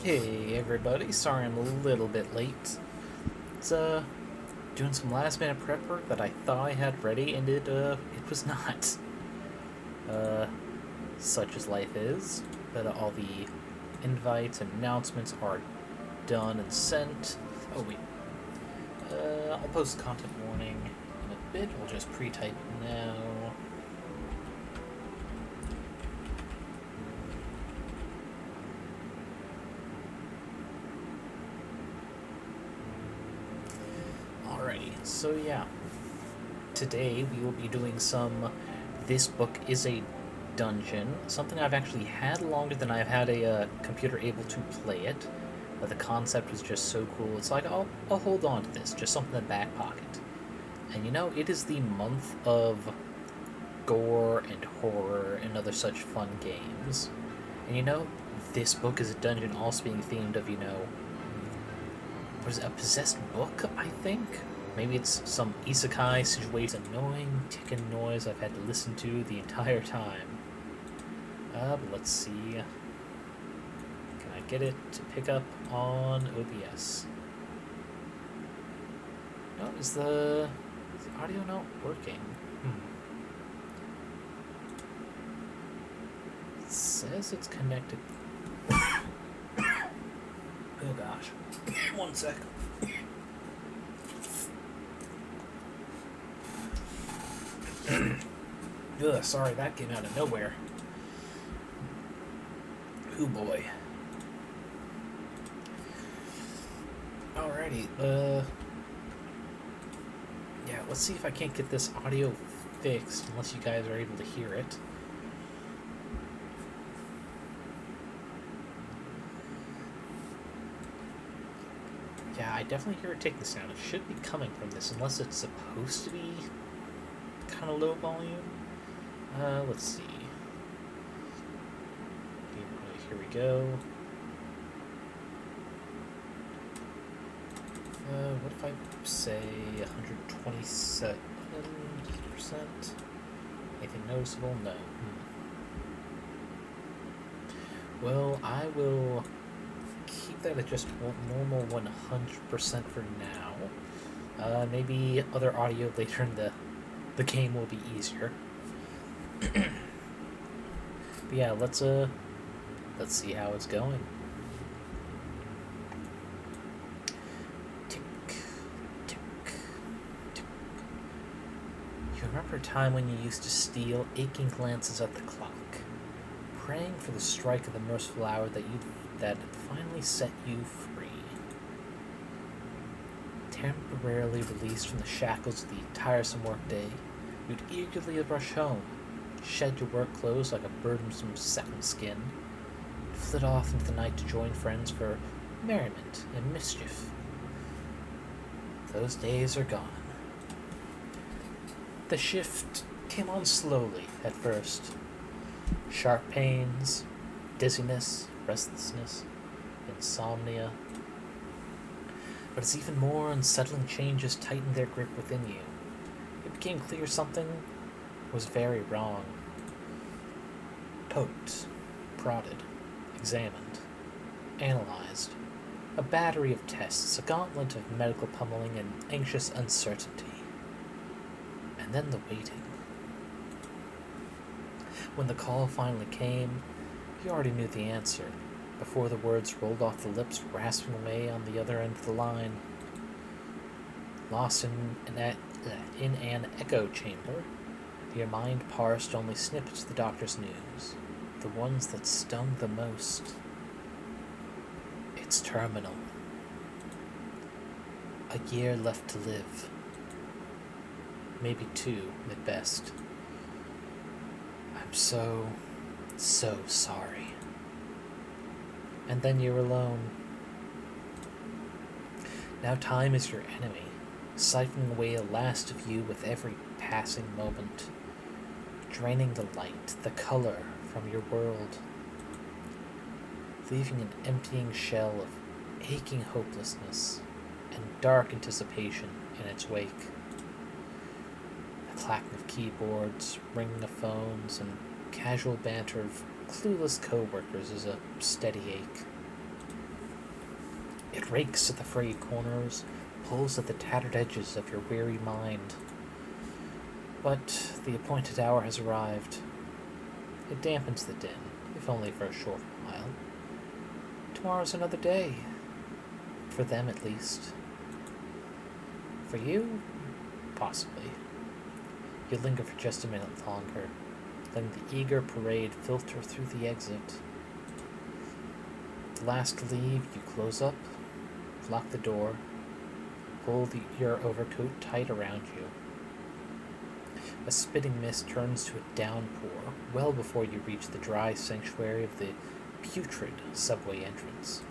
Hey everybody, sorry I'm a little bit late. It's doing some last minute prep work that I thought I had ready and it was not. Uh Such as life is. But all the invites and announcements are done and sent. Oh wait. I'll post content warning in a bit. We'll just pre-type it now. Alrighty, so yeah. Today we will be doing some This Book is a Dungeon, something I've actually had longer than I've had a computer able to play it, but the concept was just so cool. It's like, I'll hold on to this, just something in the back pocket. And you know, it is the month of gore and horror and other such fun games. And you know, This Book is a Dungeon also being themed of, was it a possessed book, I think? Maybe it's some isekai situation. Annoying ticking noise I've had to listen to the entire time. But let's see. Can I get it to pick up on OBS? No, is the audio not working? It says it's connected. Oh gosh. One sec. Ugh, sorry, that came out of nowhere. Oh boy. Alrighty, yeah, let's see if I can't get this audio fixed, unless you guys are able to hear it. Yeah, I definitely hear it take the sound. It should be coming from this, unless it's supposed to be kind of low volume. Let's see. Here we go. What if I say 127%? Anything noticeable? No. Well, I will keep that at just normal 100% for now. Maybe other audio later in the game will be easier. But yeah, let's see how it's going. Tick, tick, tick. You remember a time when you used to steal aching glances at the clock, praying for the strike of the merciful hour that finally set you free. Temporarily released from the shackles of the tiresome workday, you'd eagerly rush home, shed your work clothes like a burdensome second skin, and flit off into the night to join friends for merriment and mischief. Those days are gone. The shift came on slowly at first. Sharp pains, dizziness, restlessness, insomnia. But as even more unsettling changes tightened their grip within you, it became clear something was very wrong. Poked, prodded, examined, analyzed. A battery of tests, a gauntlet of medical pummeling and anxious uncertainty. And then the waiting. When the call finally came, you already knew the answer, before the words rolled off the lips, rasping away on the other end of the line. Lost in an echo chamber, your mind parsed only snippets of the doctor's news, the ones that stung the most. It's terminal. A year left to live. Maybe 2 at best. I'm so sorry. And then you're alone. Now time is your enemy, siphoning away the last of you with every passing moment, draining the light, the color from your world, leaving an emptying shell of aching hopelessness and dark anticipation in its wake. The clacking of keyboards, ringing of phones, and casual banter of clueless co-workers is a steady ache. It rakes at the frayed corners, pulls at the tattered edges of your weary mind. But the appointed hour has arrived. It dampens the din, if only for a short while. Tomorrow's another day. For them, at least. For you, possibly. You linger for just a minute longer, letting the eager parade filter through the exit. The last to leave, you close up, lock the door, pull your overcoat tight around you. A spitting mist turns to a downpour well before you reach the dry sanctuary of the putrid subway entrance.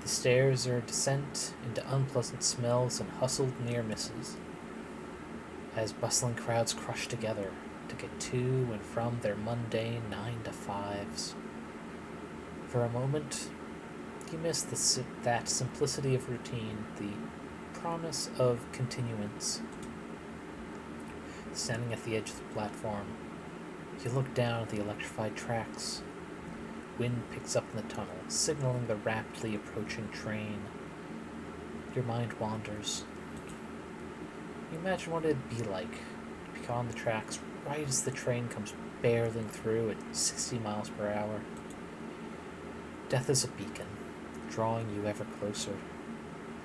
The stairs are a descent into unpleasant smells and hustled near misses, as bustling crowds crush together to get to and from their mundane 9-to-5s. For a moment, you miss that simplicity of routine, the promise of continuance. Standing at the edge of the platform, you look down at the electrified tracks. Wind picks up in the tunnel, signaling the rapidly approaching train. Your mind wanders. You imagine what it'd be like to be on the tracks right as the train comes barreling through at 60 miles per hour. Death is a beacon, drawing you ever closer.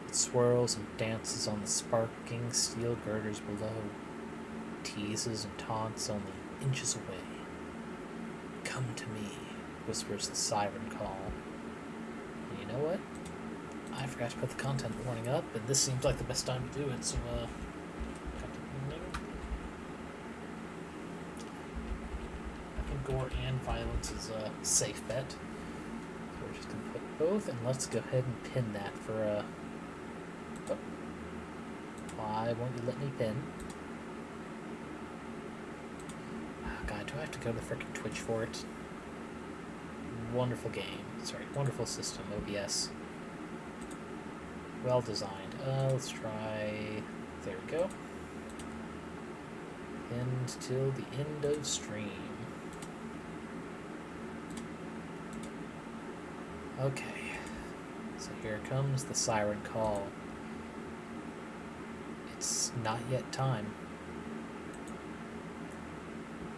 It swirls and dances on the sparking steel girders below, teases and taunts only inches away. Come to me, whispers the siren call. And you know what? I forgot to put the content warning up, and this seems like the best time to do it, so, content warning. I think gore and violence is a safe bet. So we're just going to put both, and let's go ahead and pin that for, oh. Why won't you let me pin? Oh, God, do I have to go to the frickin' Twitch for it? Wonderful game. Sorry, wonderful system, OBS. Well designed. Let's try... There we go. Pinned till the end of stream. Okay. So here comes the siren call. It's not yet time.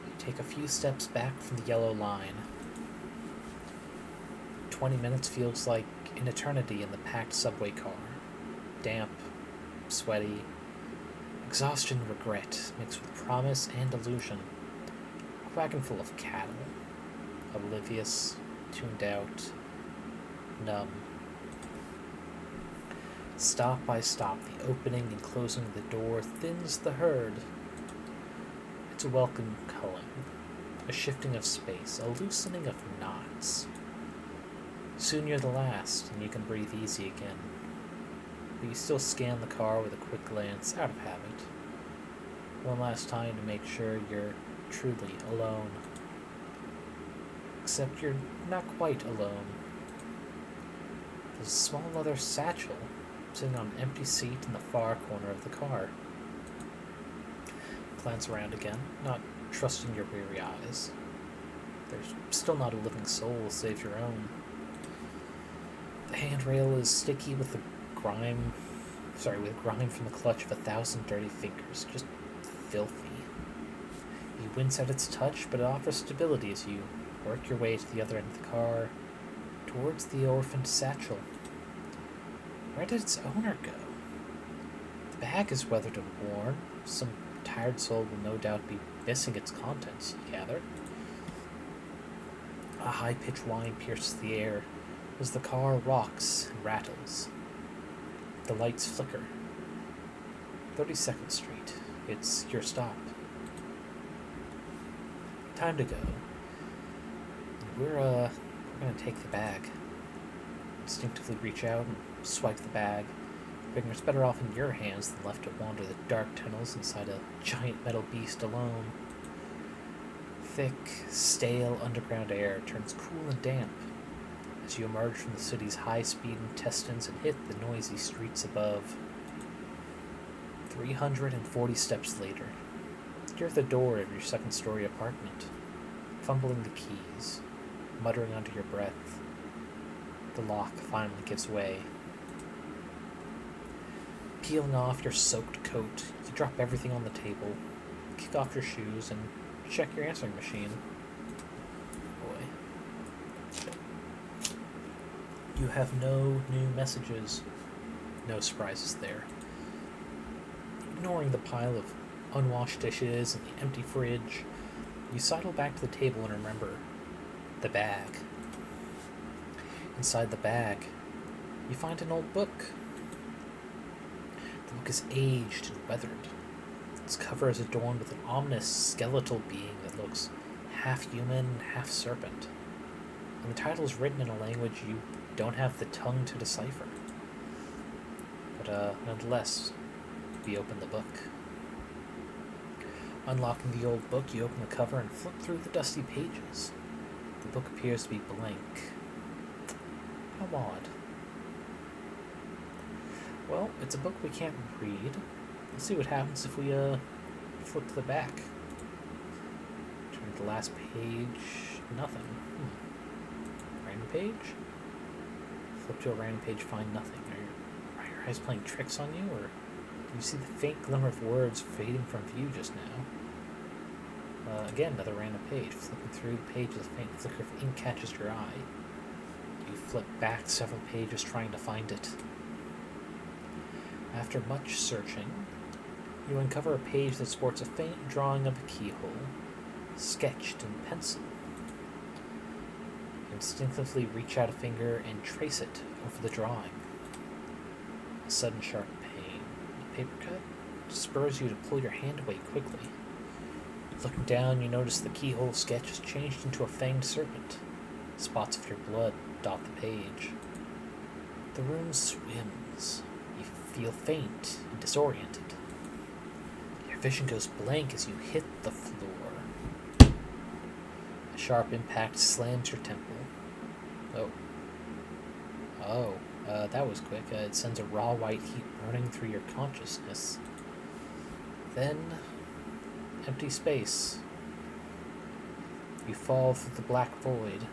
You take a few steps back from the yellow line. 20 minutes feels like an eternity in the packed subway car. Damp, sweaty, exhaustion and regret mixed with promise and illusion. A wagon full of cattle. Oblivious, tuned out, numb. Stop by stop, the opening and closing of the door thins the herd. It's a welcome culling, a shifting of space, a loosening of knots. Soon you're the last, and you can breathe easy again. But you still scan the car with a quick glance, out of habit. One last time to make sure you're truly alone. Except you're not quite alone. There's a small leather satchel sitting on an empty seat in the far corner of the car. Glance around again, not trusting your weary eyes. There's still not a living soul save your own. The handrail is sticky with grime from the clutch of 1,000 dirty fingers, just filthy. You wince at its touch, but it offers stability as you work your way to the other end of the car, towards the orphaned satchel. Where did its owner go? The bag is weathered and worn. Some tired soul will no doubt be missing its contents, you gather. A high-pitched whine pierces the air as the car rocks and rattles. The lights flicker. 32nd Street. It's your stop. Time to go. We're gonna take the bag. Instinctively reach out and swipe the bag. Figuring it's better off in your hands than left to wander the dark tunnels inside a giant metal beast alone. Thick, stale underground air turns cool and damp as you emerge from the city's high-speed intestines and hit the noisy streets above. 340 steps later, you're at the door of your second-story apartment, fumbling the keys, muttering under your breath. The lock finally gives way. Peeling off your soaked coat, you drop everything on the table, kick off your shoes, and check your answering machine. Boy. You have no new messages. No surprises there. Ignoring the pile of unwashed dishes and the empty fridge, you sidle back to the table and remember the bag. Inside the bag, you find an old book. The book is aged and weathered. Its cover is adorned with an ominous skeletal being that looks half human, half serpent. And the title is written in a language you don't have the tongue to decipher. But nonetheless, we open the book. Unlocking the old book, you open the cover and flip through the dusty pages. The book appears to be blank. How odd. Well, it's a book we can't read. Let's see what happens if we flip to the back. Turn to the last page. Nothing. Random page? Flip to a random page, find nothing. Are your eyes playing tricks on you, or do you see the faint glimmer of words fading from view just now? Again, another random page. Flipping through the page, a faint flicker of ink catches your eye. You flip back several pages trying to find it. After much searching, you uncover a page that sports a faint drawing of a keyhole, sketched in pencil. You instinctively reach out a finger and trace it over the drawing. A sudden sharp pain, a paper cut, spurs you to pull your hand away quickly. Looking down, you notice the keyhole sketch has changed into a fanged serpent. Spots of your blood dot the page. The room swims. You feel faint and disoriented. Your vision goes blank as you hit the floor. A sharp impact slams your temple. That was quick. It sends a raw white heat burning through your consciousness. Then, empty space. You fall through the black void,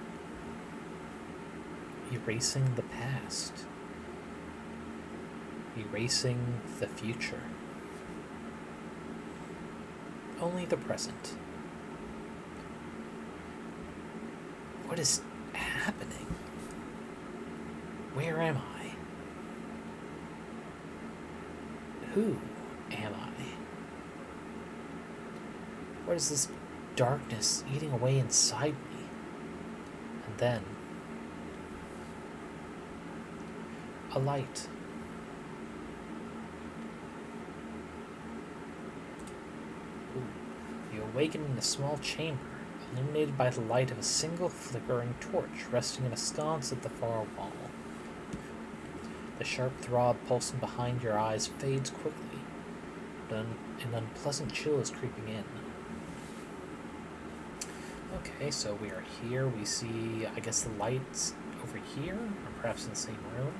erasing the past, erasing the future. Only the present. What is happening? Where am I? Who am I? What is this darkness eating away inside me? And then, a light. You awaken in a small chamber, illuminated by the light of a single flickering torch resting in a sconce at the far wall. The sharp throb pulsing behind your eyes fades quickly, but an unpleasant chill is creeping in. Okay, so we are here. We see, I guess, the lights over here, or perhaps in the same room.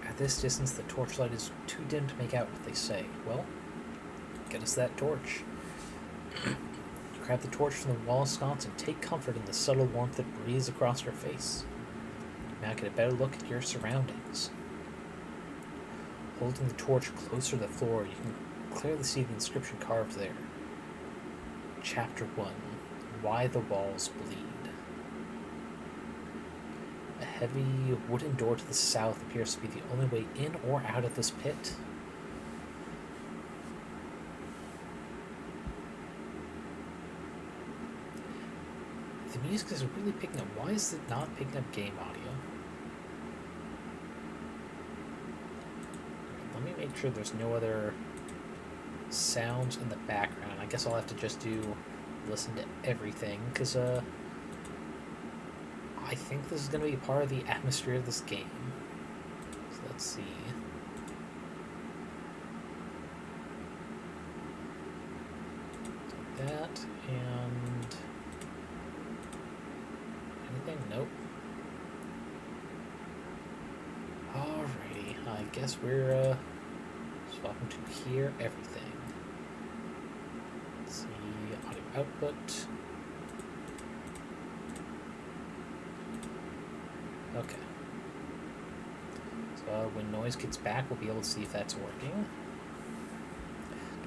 At this distance, the torchlight is too dim to make out what they say. Well, get us that torch. You grab the torch from the wall sconce and take comfort in the subtle warmth that breathes across your face. Now get a better look at your surroundings. Holding the torch closer to the floor, you can clearly see the inscription carved there. Chapter 1. Why the Walls Bleed. A heavy wooden door to the south appears to be the only way in or out of this pit. The music is really picking up. Why is it not picking up game audio? Let me make sure there's no other sounds in the background. I guess I'll have to just listen to everything, because I think this is going to be part of the atmosphere of this game. So let's see. Like that, and anything? Nope. Alrighty, I guess we're swapping to hear everything. Let's see, audio output. Okay. So when noise gets back, we'll be able to see if that's working.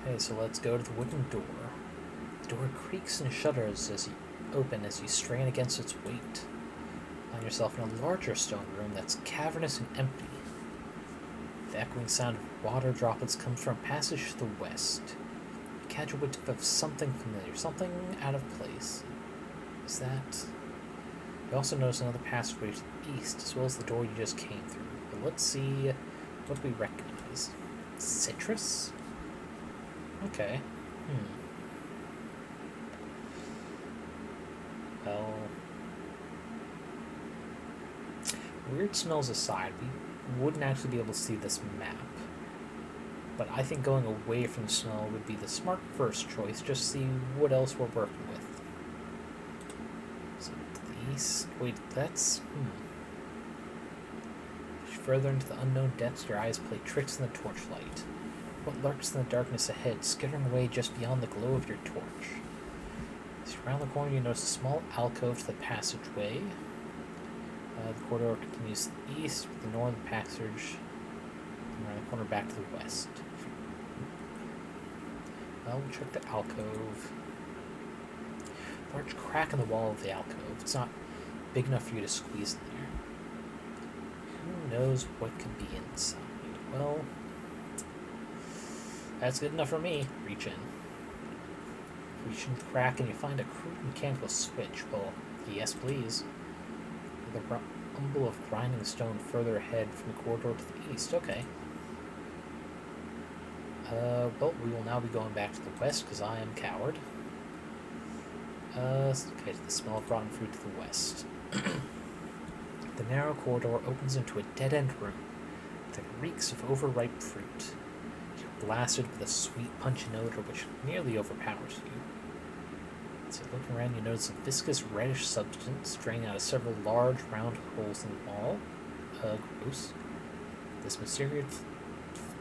Okay, so let's go to the wooden door. The door creaks and shudders as you open as you strain against its weight. Find yourself in a larger stone room that's cavernous and empty. The echoing sound of water droplets comes from a passage to the west. You catch a whiff of something familiar, something out of place. Is that... You also notice another passageway to the east, as well as the door you just came through. But let's see what we recognize. Citrus? Okay. Well... Weird smells aside, we wouldn't actually be able to see this map. But I think going away from the smell would be the smart first choice, just to see what else we're working with. So, to the east... Wait, that's... As you further into the unknown depths, your eyes play tricks in the torchlight. What lurks in the darkness ahead, skittering away just beyond the glow of your torch? As you round the corner, you notice a small alcove to the passageway. The corridor continues to the east, with the northern passage, and around the corner back to the west. Well, we'll check the alcove. Large crack in the wall of the alcove. It's not big enough for you to squeeze in there. Who knows what could be inside? Well, that's good enough for me. Reach in. Reach in the crack and you find a crude mechanical switch. Well, yes please. The rumble of grinding stone further ahead from the corridor to the east. Okay. Well, we will now be going back to the west, because I am coward. Okay, to the smell of rotten fruit to the west. The narrow corridor opens into a dead-end room that reeks of overripe fruit. You're blasted with a sweet, pungent odor which nearly overpowers you. As you look around, you notice a viscous reddish substance draining out of several large, round holes in the wall. Gross. This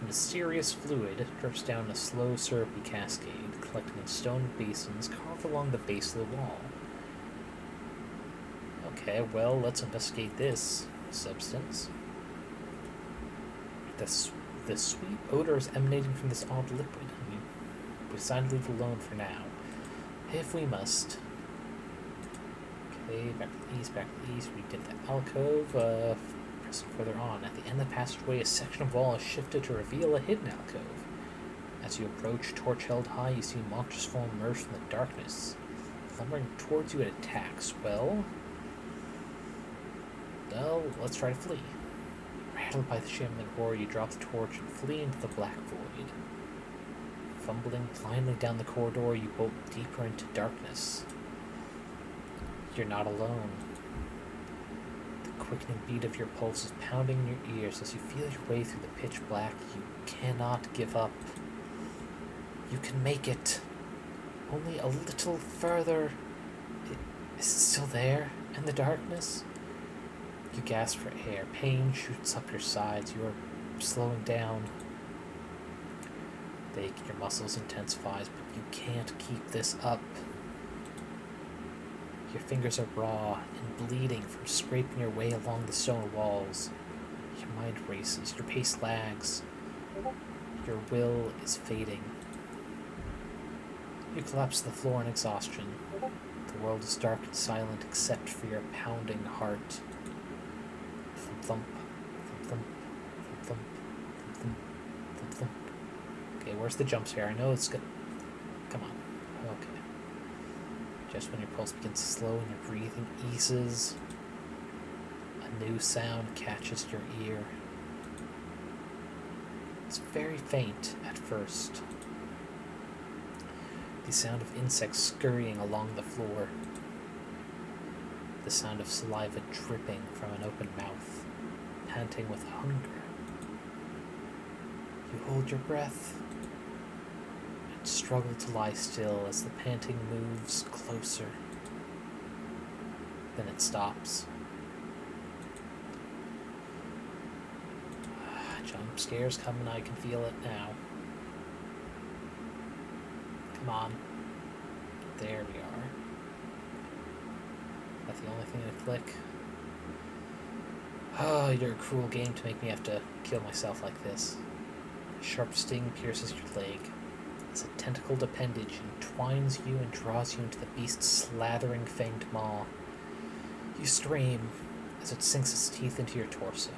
mysterious fluid drips down a slow, syrupy cascade, collecting in stone basins carved along the base of the wall. Okay, well, let's investigate this substance. The sweet odor is emanating from this odd liquid. We decided to leave it alone for now, if we must. Okay, back to the east, we did the alcove. Pressing further on, at the end of the passageway, a section of wall is shifted to reveal a hidden alcove. As you approach, torch held high, you see a monstrous form emerge from the darkness. Lumbering towards you, it attacks. Well, let's try to flee. Rattled by the shambling horror, you drop the torch and flee into the black void. Fumbling blindly down the corridor, you bolt deeper into darkness. You're not alone. The quickening beat of your pulse is pounding in your ears as you feel your way through the pitch black. You cannot give up. You can make it. Only a little further. Is it still there in the darkness? You gasp for air. Pain shoots up your sides. You are slowing down. The ache in your muscles intensifies, but you can't keep this up. Your fingers are raw and bleeding from scraping your way along the stone walls. Your mind races. Your pace lags. Your will is fading. You collapse to the floor in exhaustion. The world is dark and silent except for your pounding heart. Thump, thump, thump, thump, thump, thump, thump, thump, thump. Okay, where's the jump scare? I know it's good. Come on. Okay. Just when your pulse begins to slow and your breathing eases, a new sound catches your ear. It's very faint at first. The sound of insects scurrying along the floor. The sound of saliva dripping from an open mouth, panting with hunger. You hold your breath and struggle to lie still as the panting moves closer. Then it stops. Jump scare's coming, I can feel it now. Come on. There we are. That's the only thing to click. Oh, you're a cruel game to make me have to kill myself like this. A sharp sting pierces your leg. As a tentacled appendage entwines you and draws you into the beast's slathering fanged maw. You scream as it sinks its teeth into your torso,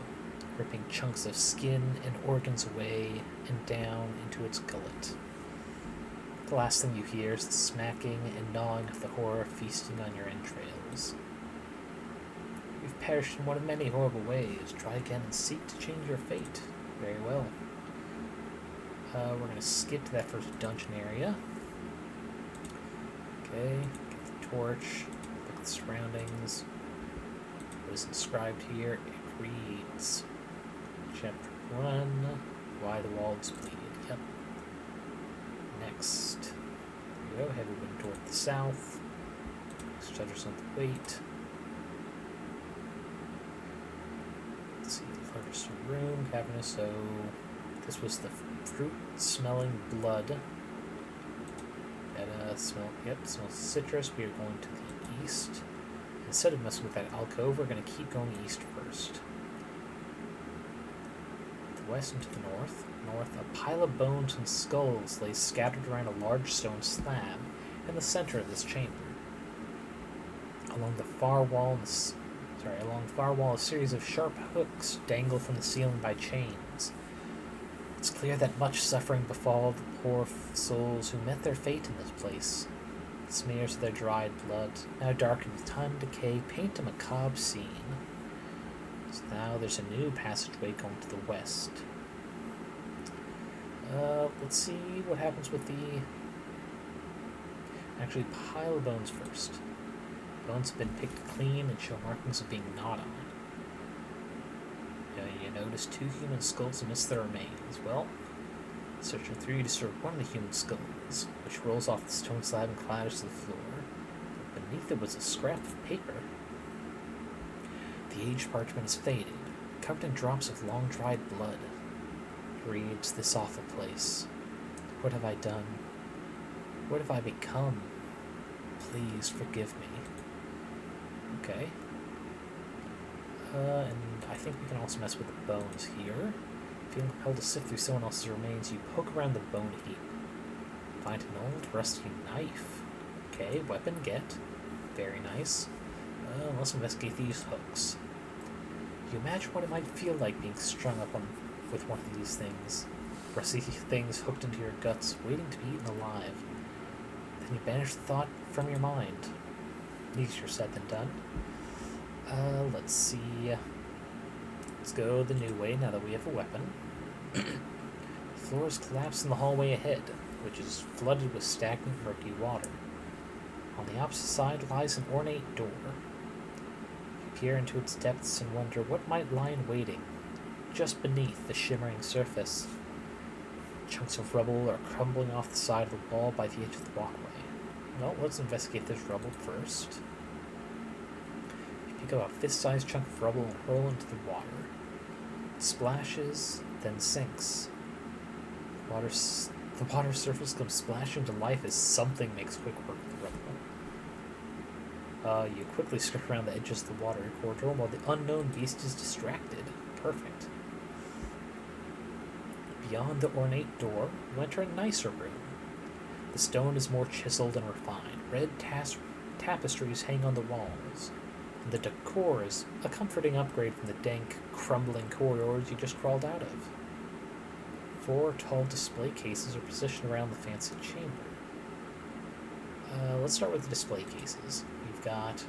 ripping chunks of skin and organs away and down into its gullet. The last thing you hear is the smacking and gnawing of the horror feasting on your entrails. You've perished in one of many horrible ways. Try again and seek to change your fate. Very well. We're going to skip to that first dungeon area. Okay, get the torch, look at the surroundings. What is inscribed here? It reads, Chapter 1, Why the Walls Bleed. Yep. Next. There we go, heavy wind toward the south. Shutters on the weight. Let's see, the furthest room, cavernous, so this was the fruit-smelling blood. That smells citrus. We are going to the east. Instead of messing with that alcove, we're going to keep going east first. The west into the north. North, a pile of bones and skulls lays scattered around a large stone slab in the center of this chamber. Along the far wall, a series of sharp hooks dangle from the ceiling by chains. It's clear that much suffering befall the poor souls who met their fate in this place. The smears of their dried blood, now darkened with time and decay, paint a macabre scene. So now there's a new passageway going to the west. Let's see what happens with the... Actually, pile of bones first. Bones have been picked clean and show markings of being gnawed on. You notice 2 human skulls amidst the remains. Well, searching through, you disturb one of the human skulls, which rolls off the stone slab and clatters to the floor. But beneath it was a scrap of paper. The aged parchment is faded, covered in drops of long-dried blood. It reads, "This awful place. What have I done? What have I become? Please forgive me." Okay. And I think we can also mess with the bones here. Feeling compelled to sift through someone else's remains, you poke around the bone heap. Find an old rusty knife. Okay, weapon get. Very nice. Let's investigate these hooks. You imagine what it might feel like being strung up with one of these things. Rusty things hooked into your guts, waiting to be eaten alive. Then you banish the thought from your mind. Easier said than done. Let's see. Let's go the new way now that we have a weapon. The floor is collapsed in the hallway ahead, which is flooded with stagnant, murky water. On the opposite side lies an ornate door. You peer into its depths and wonder what might lie in waiting just beneath the shimmering surface. Chunks of rubble are crumbling off the side of the wall by the edge of the walkway. Well, let's investigate this rubble first. Pick up a fist-sized chunk of rubble and hurl into the water. It splashes, then sinks. The water surface comes splashing to life as something makes quick work of the rubble. You quickly skirt around the edges of the water corridor while the unknown beast is distracted. Perfect. Beyond the ornate door, you enter a nicer room. The stone is more chiseled and refined. Red tapestries hang on the walls. And the decor is a comforting upgrade from the dank, crumbling corridors you just crawled out of. 4 tall display cases are positioned around the fancy chamber. Let's start with the display cases. We've got,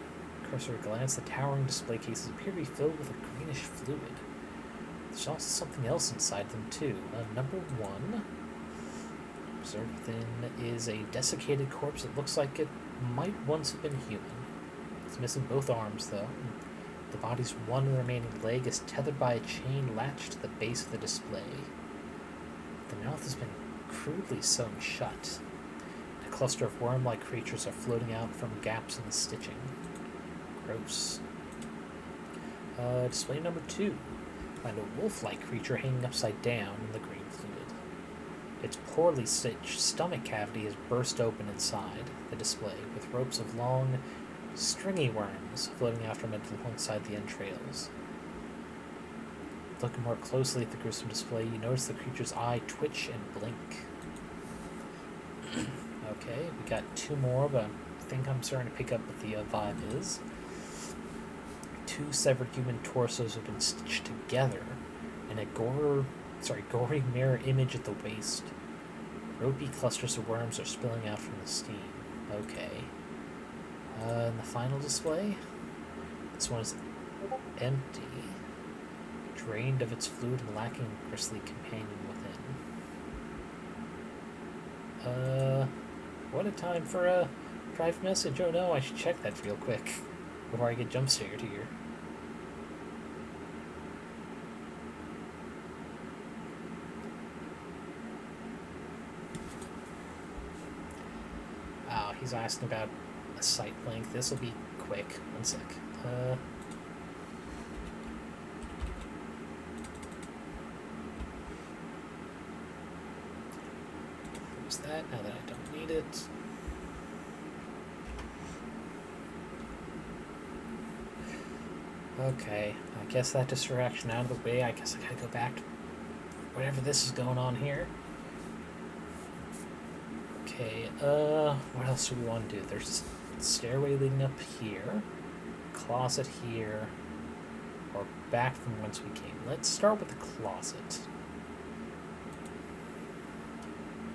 cursory glance, the towering display cases appear to be filled with a greenish fluid. There's also something else inside them, too. Number 1, observed within, is a desiccated corpse that looks like it might once have been human. It's missing both arms, though. The body's one remaining leg is tethered by a chain latched to the base of the display. The mouth has been crudely sewn shut. A cluster of worm-like creatures are floating out from gaps in the stitching. Gross. Display number 2. Find a wolf-like creature hanging upside down in the green fluid. Its poorly stitched stomach cavity is burst open inside the display, with ropes of long, stringy worms floating out from it alongside the entrails. Looking more closely at the gruesome display, you notice the creature's eye twitch and blink. Okay, we got 2 more, but I think I'm starting to pick up what the vibe is. 2 severed human torsos have been stitched together, and a gory mirror image at the waist. Ropey clusters of worms are spilling out from the steam. Okay. And the final display? This one is empty, drained of its fluid and lacking a grisly companion within. What a time for a private message. Oh no, I should check that real quick before I get jump scared here. Oh, he's asking about a site link. This will be quick. One sec. Who's that? Now that I don't need it. Okay, I guess that distraction out of the way. I guess I gotta go back to whatever this is going on here. Okay, what else do we want to do? There's a stairway leading up here, closet here, or back from whence we came. Let's start with the closet.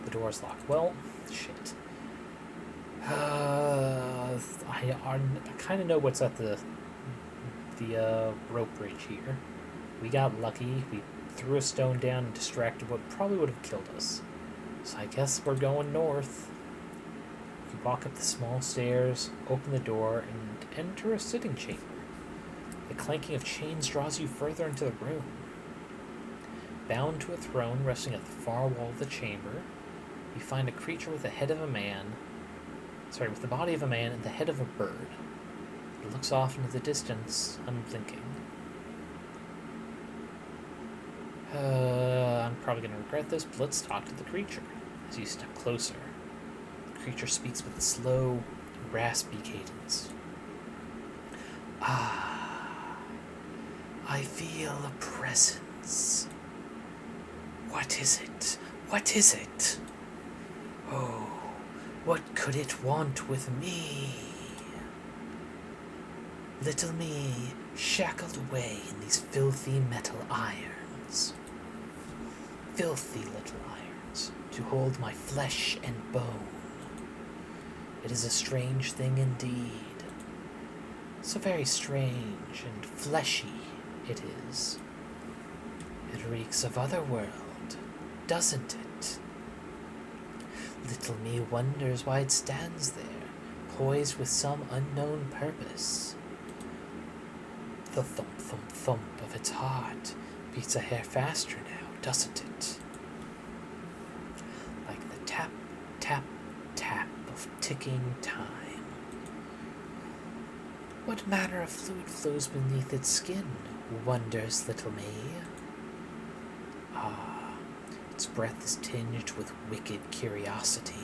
The door's locked. Well, shit. I kind of know what's at the rope bridge here. We got lucky. We threw a stone down and distracted what probably would have killed us. So I guess we're going north. You walk up the small stairs, open the door, and enter a sitting chamber. The clanking of chains draws you further into the room. Bound to a throne resting at the far wall of the chamber, you find a creature with the head of a man, with the body of a man and the head of a bird. It looks off into the distance, unblinking. I'm probably going to regret this, but let's talk to the creature. As you step closer, the creature speaks with a slow, raspy cadence. Ah, I feel a presence. What is it? What is it? Oh, what could it want with me? Little me, shackled away in these filthy metal irons. Filthy little irons, to hold my flesh and bone. It is a strange thing indeed. So very strange and fleshy it is. It reeks of otherworld, doesn't it? Little me wonders why it stands there, poised with some unknown purpose. The thump, thump, thump of its heart beats a hair faster now, doesn't it? Like the tap, tap, tap of ticking time. What manner of fluid flows beneath its skin, wonders little me? Ah, its breath is tinged with wicked curiosity.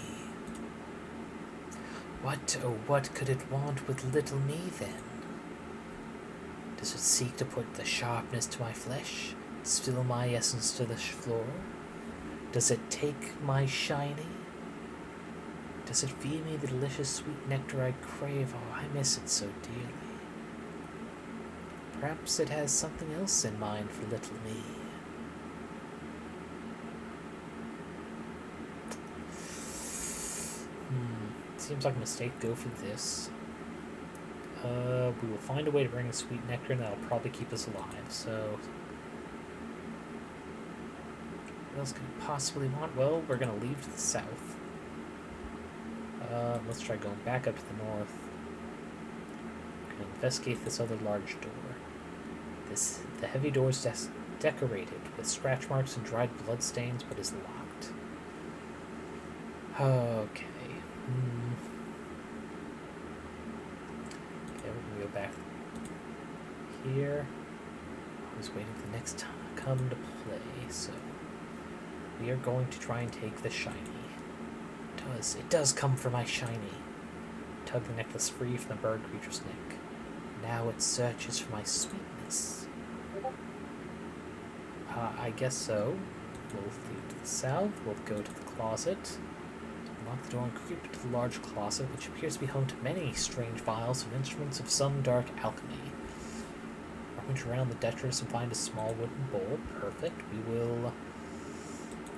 What, oh what could it want with little me then? Does it seek to put the sharpness to my flesh, spill my essence to the floor? Does it take my shiny? Does it feed me the delicious sweet nectar I crave? Oh, I miss it so dearly. Perhaps it has something else in mind for little me. Seems like a mistake. Go for this. We will find a way to bring the sweet nectar, and that'll probably keep us alive, so... What else could we possibly want? Well, we're going to leave to the south. Let's try going back up to the north. We're going to investigate this other large door. The heavy door is decorated with scratch marks and dried blood stains, but is locked. Okay. Go back here. I was waiting for the next time to come to play, so we are going to try and take the shiny. It does come for my shiny. Tug the necklace free from the bird creature's neck. Now it searches for my sweetness. I guess so. We'll leave to the south. We'll go to the closet. Lock the door and creep into the large closet, which appears to be home to many strange vials and instruments of some dark alchemy. Rummage around the detritus and find a small wooden bowl. Perfect. We will...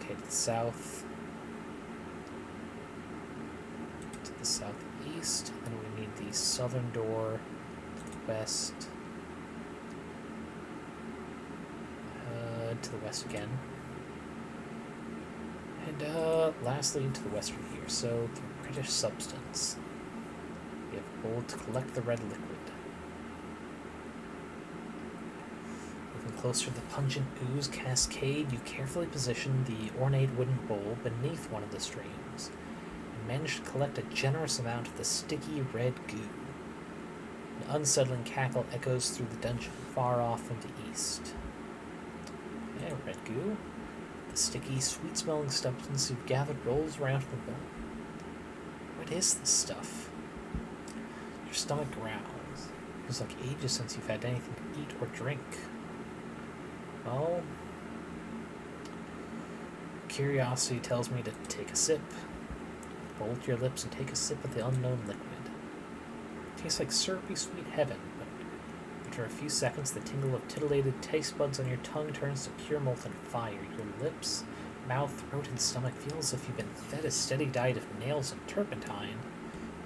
Okay, to the south. To the southeast. Then we need the southern door. To the west. To the west again. And lastly to the western here. So the reddish substance. We have a bowl to collect the red liquid. Moving closer to the pungent ooze cascade, you carefully position the ornate wooden bowl beneath one of the streams and manage to collect a generous amount of the sticky red goo. An unsettling cackle echoes through the dungeon, far off in the east. Yeah, red goo. The sticky, sweet-smelling substance you've gathered rolls around the bowl. What is this stuff? Your stomach growls. It feels like ages since you've had anything to eat or drink. Well, curiosity tells me to take a sip. Fold your lips and take a sip of the unknown liquid. It tastes like syrupy sweet heaven, but after a few seconds, the tingle of titillated taste buds on your tongue turns to pure molten fire. Your lips, mouth, throat, and stomach feel as if you've been fed a steady diet of nails and turpentine.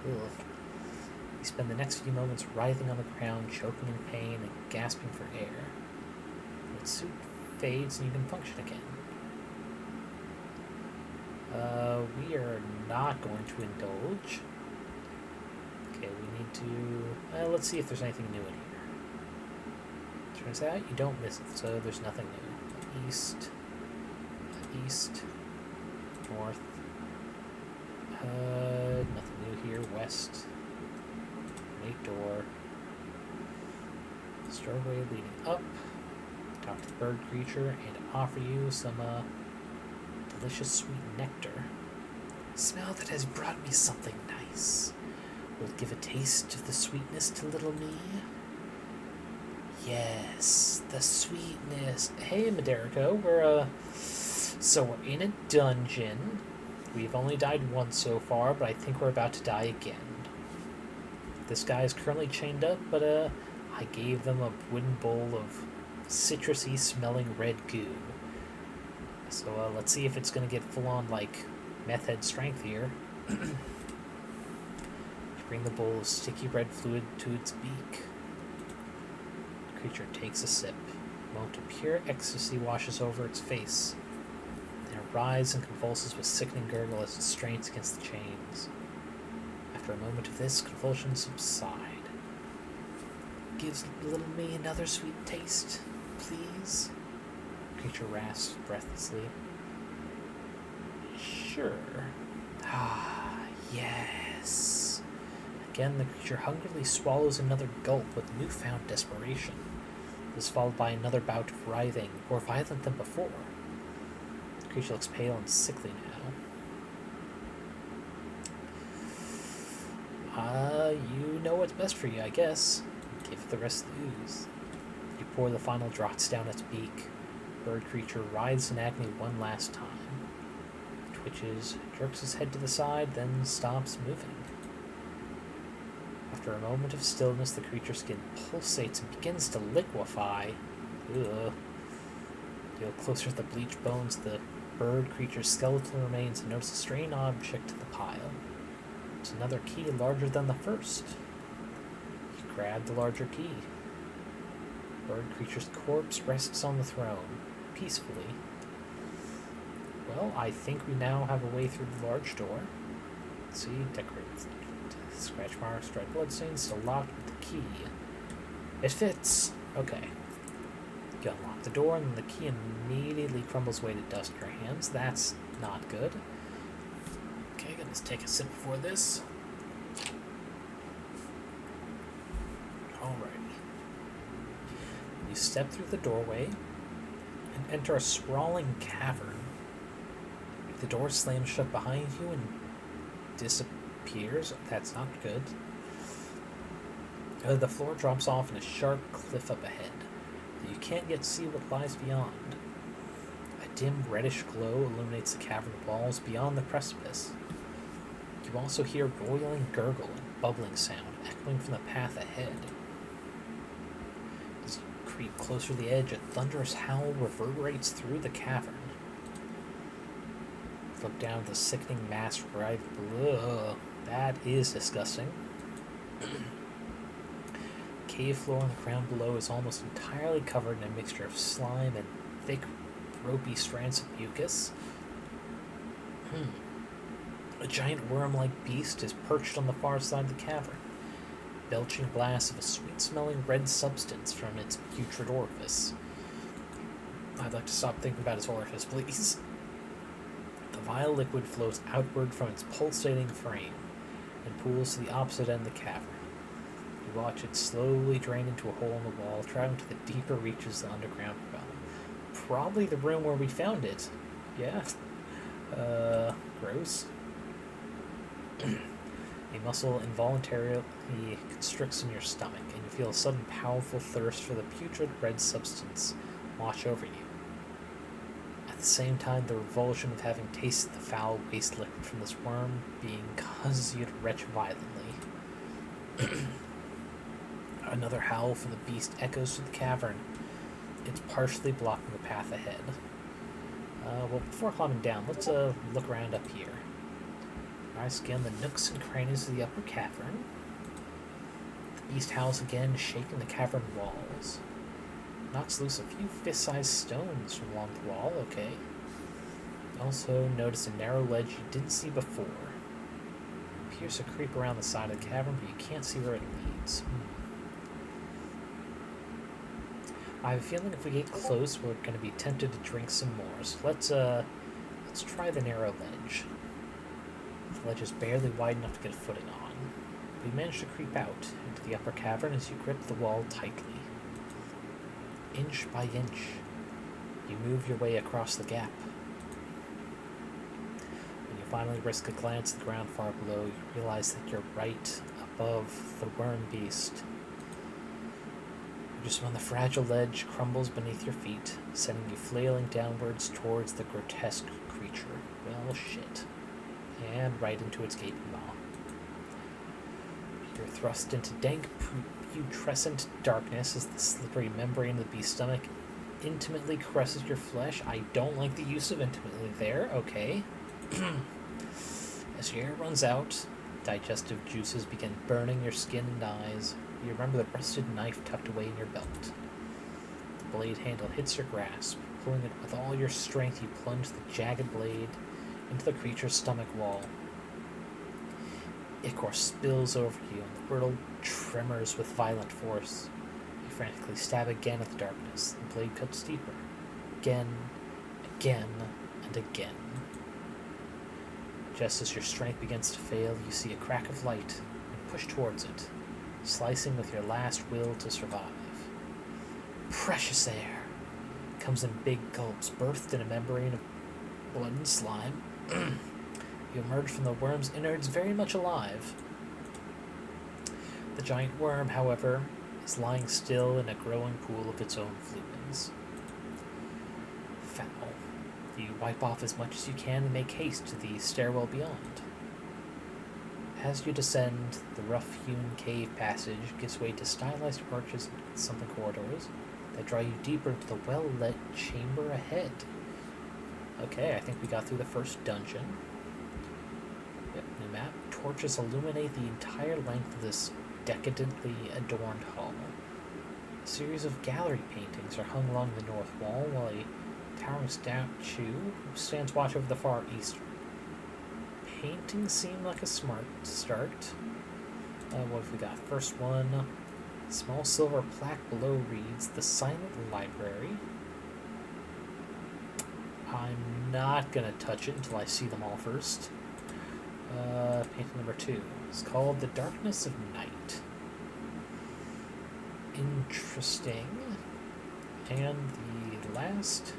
Ugh. You spend the next few moments writhing on the ground, choking in pain, and gasping for air. The soup fades and you can function again. We are not going to indulge. Okay, we need to... let's see if there's anything new in here. Turns out you don't miss it, so there's nothing new. East, north, nothing new here. West, make door, stairway leading up. Talk to the bird creature and offer you some delicious sweet nectar. Smell that has brought me something nice. Will it give a taste of the sweetness to little me? Yes, the sweetness. Hey, Maderico, we're in a dungeon. We've only died once so far, but I think we're about to die again. This guy is currently chained up, but I gave them a wooden bowl of citrusy smelling red goo. So let's see if it's gonna get full on like meth head strength here. Bring the bowl of sticky red fluid to its beak. The creature takes a sip. A moment of pure ecstasy washes over its face. Then it writhes and convulses with sickening gurgle as it strains against the chains. After a moment of this, convulsions subside. Gives little me another sweet taste, please? The creature rasps breathlessly. Sure. Ah, yes. Again, the creature hungrily swallows another gulp with newfound desperation. It is followed by another bout of writhing, more violent than before. The creature looks pale and sickly now. You know what's best for you, I guess. Give it the rest of the ooze. You pour the final drops down its beak. The bird creature writhes in agony one last time. Twitches, jerks his head to the side, then stops moving. After a moment of stillness, the creature's skin pulsates and begins to liquefy. Ugh. You look closer to the bleached bones of the bird creature's skeletal remains and notice a strange object in the pile. It's another key larger than the first. You grab the larger key. The bird creature's corpse rests on the throne, peacefully. Well, I think we now have a way through the large door. Let's see, decorated scratch marks, dried bloodstains, still locked with the key. It fits. Okay. You unlock the door, and the key immediately crumbles away to dust in your hands. That's not good. Okay, gonna just take a sip before this. Alrighty. You step through the doorway and enter a sprawling cavern. The door slams shut behind you and disappears. That's not good. The floor drops off in a sharp cliff up ahead. You can't yet see what lies beyond. dim reddish glow illuminates the cavern walls beyond the precipice. You also hear boiling gurgle and bubbling sound echoing from the path ahead. As you creep closer to the edge, a thunderous howl reverberates through the cavern. Look down at the sickening mass right below. That is disgusting. Cave floor on the ground below is almost entirely covered in a mixture of slime and thick, ropey strands of mucus. A giant worm-like beast is perched on the far side of the cavern, belching blasts of a sweet-smelling red substance from its putrid orifice. I'd like to stop thinking about its orifice, please. The vile liquid flows outward from its pulsating frame and pools to the opposite end of the cavern. You watch it slowly drain into a hole in the wall, traveling to the deeper reaches of the underground realm. Probably the room where we found it. Yeah. Gross. A muscle involuntarily constricts in your stomach, and you feel a sudden powerful thirst for the putrid red substance wash over you. At the same time, the revulsion of having tasted the foul waste liquid from this worm being causes you to retch violently. Another howl from the beast echoes through the cavern. It's partially blocking the path ahead. Well, before climbing down, let's look around up here. I scan the nooks and crannies of the upper cavern. The beast howls again, shaking the cavern walls. Knocks loose a few fist-sized stones from along the wall, okay. Also notice a narrow ledge you didn't see before. Appears to creep around the side of the cavern, but you can't see where it leads. I have a feeling if we get close, we're going to be tempted to drink some more. So let's try the narrow ledge. The ledge is barely wide enough to get a footing on. We manage to creep out into the upper cavern as you grip the wall tightly. Inch by inch, you move your way across the gap. When you finally risk a glance at the ground far below, you realize that you're right above the worm beast. Just when the fragile ledge crumbles beneath your feet, sending you flailing downwards towards the grotesque creature. Well, shit. And right into its gaping maw. You're thrust into dank, putrescent darkness as the slippery membrane of the beast's stomach intimately caresses your flesh. I don't like the use of intimately there, okay. As your air runs out, digestive juices begin burning your skin and eyes. You remember the rusted knife tucked away in your belt. The blade handle hits your grasp. Pulling it with all your strength, you plunge the jagged blade into the creature's stomach wall. Ichor spills over you, and the brittle tremors with violent force. You frantically stab again at the darkness. The blade cuts deeper. Again, and again. Just as your strength begins to fail, you see a crack of light and push towards it, slicing with your last will to survive. Precious air comes in big gulps, birthed in a membrane of blood and slime. You emerge from the worm's innards very much alive. The giant worm, however, is lying still in a growing pool of its own fluids. Foul. You wipe off as much as you can and make haste to the stairwell beyond. As you descend, the rough-hewn cave passage gives way to stylized arches and sunken corridors that draw you deeper into the well-lit chamber ahead. Okay, I think we got through the first dungeon. Yep, new map. Torches illuminate the entire length of this decadently adorned hall. A series of gallery paintings are hung along the north wall, while a towering statue stands watch over the far east. Paintings seem like a smart start. What have we got? First one, small silver plaque below reads, "The Silent Library." I'm not going to touch it until I see them all first. Painting number 2. It's called "The Darkness of Night." Interesting. And the last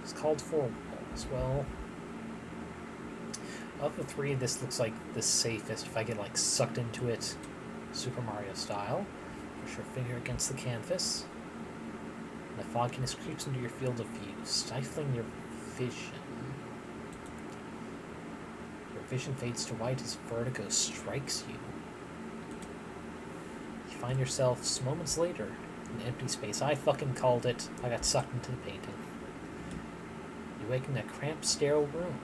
is called "Four Walls." Well, of the three, this looks like the safest if I get like sucked into it Super Mario style. Push your finger against the canvas. The fogginess creeps into your field of view, stifling your vision. Your vision fades to white as vertigo strikes you. You find yourself moments later in empty space. I fucking called it. I got sucked into the painting. You wake in a cramped, sterile room.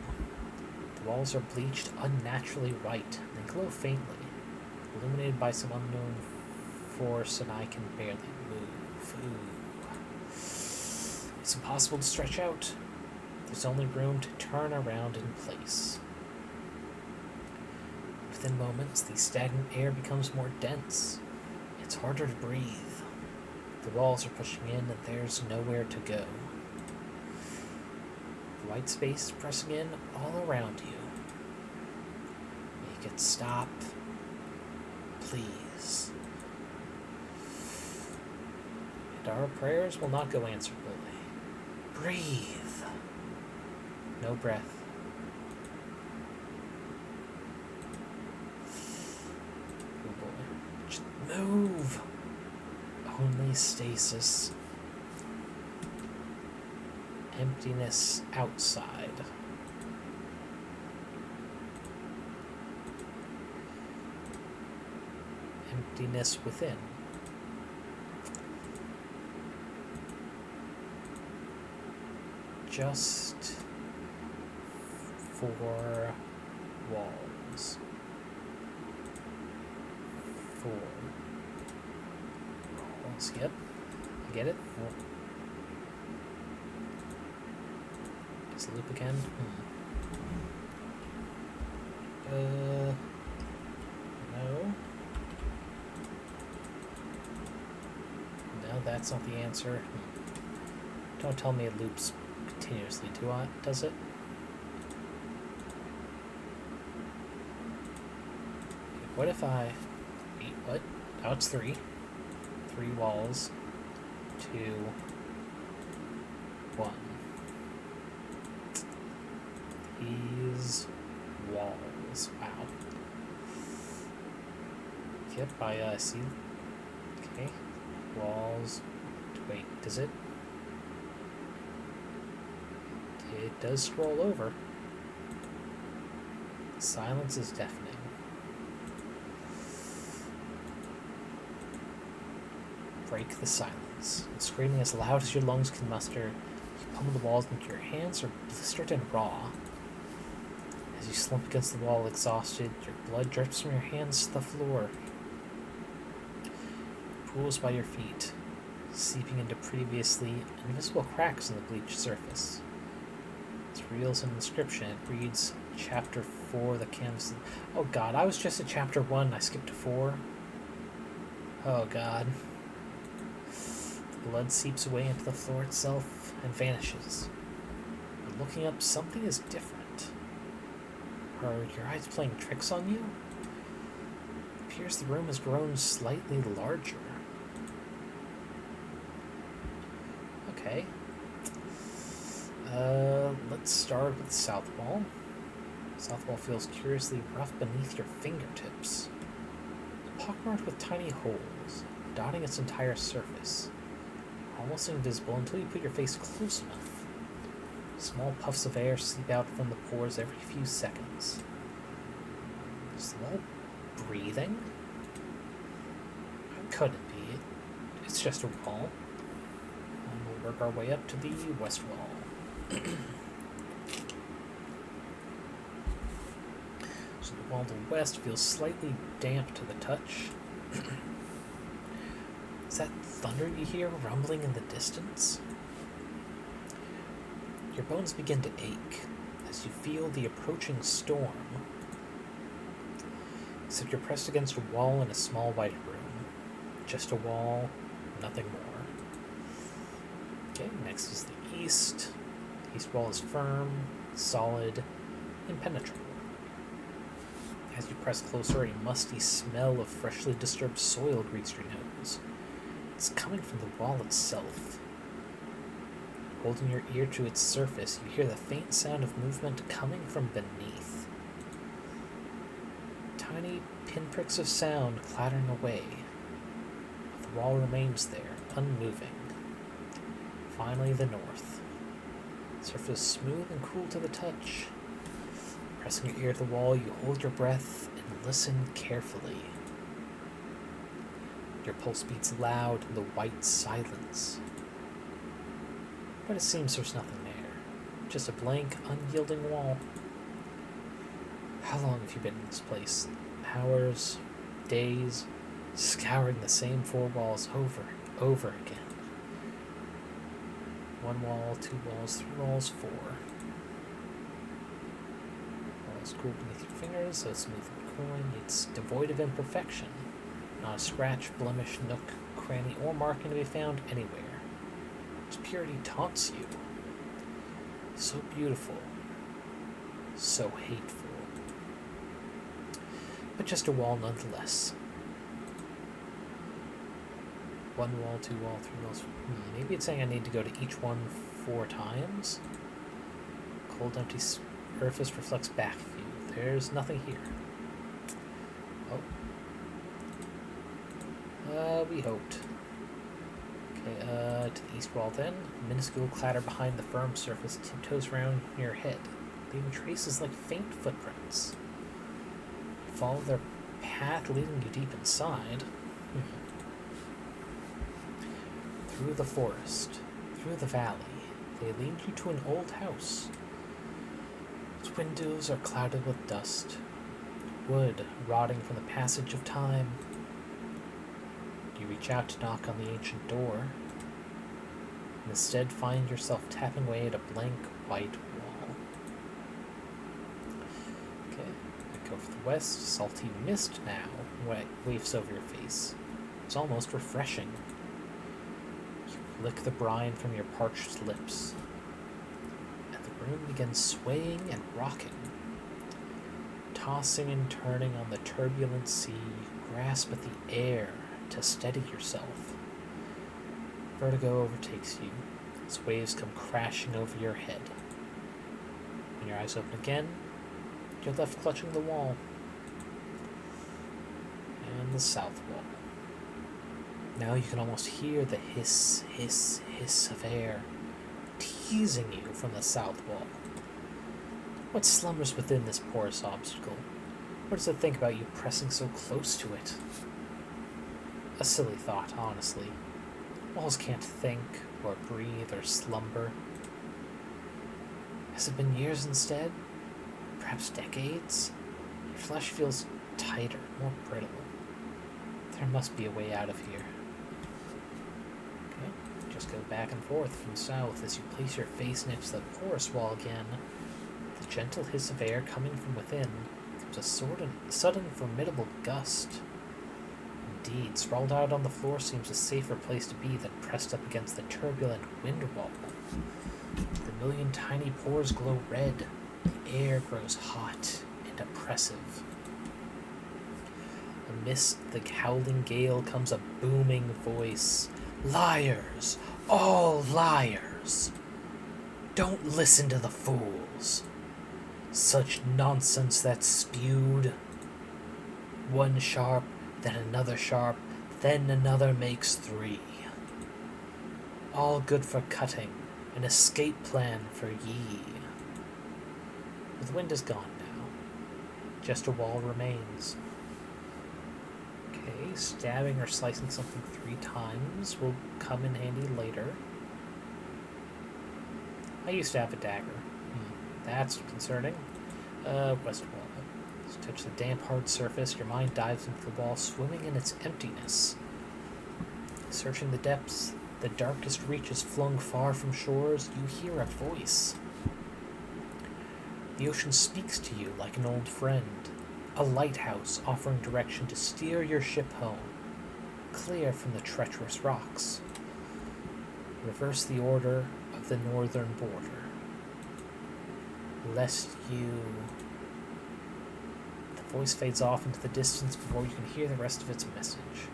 The walls are bleached unnaturally white. They glow faintly, illuminated by some unknown force, and I can barely move. Ooh. It's impossible to stretch out. There's only room to turn around in place. Within moments, the stagnant air becomes more dense. It's harder to breathe. The walls are pushing in, and there's nowhere to go. The white space is pressing in all around you. Make it stop. Please. And our prayers will not go answered, will they? Breathe. No breath. Oh boy. Just move. Only stasis. Emptiness outside. Emptiness within. Just four walls. Four walls. Yep. I get it. Oh. Just loop again. No. No, that's not the answer. Don't tell me it loops continuously, does it? What if I... What? Now it's three. Three walls. 2, 1. These walls. Wow. Yep, I see. Okay. Walls. Wait, does it? It does scroll over. Silence is deafening. Break the silence. And screaming as loud as your lungs can muster, you pummel the walls until your hands are blistered and raw. As you slump against the wall exhausted, your blood drips from your hands to the floor. Pools by your feet, seeping into previously invisible cracks in the bleached surface. It reveals an inscription. It reads, Chapter 4, the canvas. Oh god, I was just at Chapter 1, I skipped to 4. Oh god. The blood seeps away into the floor itself and vanishes. But looking up, something is different. Are your eyes playing tricks on you? It appears the room has grown slightly larger. Okay. Let's start with the south wall. South wall feels curiously rough beneath your fingertips. Pockmarked with tiny holes, dotting its entire surface. Almost invisible until you put your face close enough. Small puffs of air seep out from the pores every few seconds. Is the wall breathing? It couldn't be. It's just a wall. And we'll work our way up to the west wall. So the wall to the west feels slightly damp to the touch. Is that thunder you hear rumbling in the distance? Your bones begin to ache as you feel the approaching storm. Except you're pressed against a wall in a small white room. Just a wall, nothing more. Okay, next is the east. The east wall is firm, solid, impenetrable. As you press closer, a musty smell of freshly disturbed soil greets your nose. It's coming from the wall itself. Holding your ear to its surface, you hear the faint sound of movement coming from beneath. Tiny pinpricks of sound clattering away. The wall remains there, unmoving. Finally, the north. Surface smooth and cool to the touch. Pressing your ear to the wall, you hold your breath and listen carefully. Your pulse beats loud in the white silence. But it seems there's nothing there. Just a blank, unyielding wall. How long have you been in this place? Hours? Days? Scouring the same four walls over again. One wall, two walls, three walls, four. Walls cool beneath your fingers, so smooth and cooling. It's devoid of imperfection. Not a scratch, blemish, nook, cranny, or marking to be found anywhere. Its purity taunts you. So beautiful. So hateful. But just a wall nonetheless. One wall, two wall, three walls. Maybe it's saying I need to go to each one 4 times? Cold, empty surface reflects back view. There's nothing here. Oh. We hoped. Okay, to the east wall then. Minuscule clatter behind the firm surface tiptoes around your head, leaving traces like faint footprints. Follow their path leading you deep inside. Through the forest, through the valley, they lead you to an old house. Its windows are clouded with dust, wood rotting from the passage of time. You reach out to knock on the ancient door, and instead find yourself tapping away at a blank white wall. Okay, I go for the west. Salty mist now wafts over your face. It's almost refreshing. Lick the brine from your parched lips, and the room begins swaying and rocking. Tossing and turning on the turbulent sea, you grasp at the air to steady yourself. Vertigo overtakes you as waves come crashing over your head. When your eyes open again, you're left clutching the wall. And the south wall. Now you can almost hear the hiss, hiss, hiss of air teasing you from the south wall. What slumbers within this porous obstacle? What does it think about you pressing so close to it? A silly thought, honestly. Walls can't think, or breathe, or slumber. Has it been years instead? Perhaps decades? Your flesh feels tighter, more brittle. There must be a way out of here. Just go back and forth from south as you place your face next to the porous wall again. The gentle hiss of air coming from within comes a sudden formidable gust. Indeed, sprawled out on the floor seems a safer place to be than pressed up against the turbulent wind wall. The million tiny pores glow red. The air grows hot and oppressive. Amidst the howling gale comes a booming voice. Liars! All liars! Don't listen to the fools. Such nonsense that's spewed. One sharp, then another sharp, then another makes 3. All good for cutting, an escape plan for ye. But the wind is gone now. Just a wall remains. Okay, stabbing or slicing something 3 times will come in handy later. I used to have a dagger. That's concerning. West wall. As you touch the damp, hard surface, your mind dives into the wall, swimming in its emptiness. Searching the depths, the darkest reaches flung far from shores, you hear a voice. The ocean speaks to you like an old friend. A lighthouse offering direction to steer your ship home, clear from the treacherous rocks. Reverse the order of the northern border, lest you... The voice fades off into the distance before you can hear the rest of its message.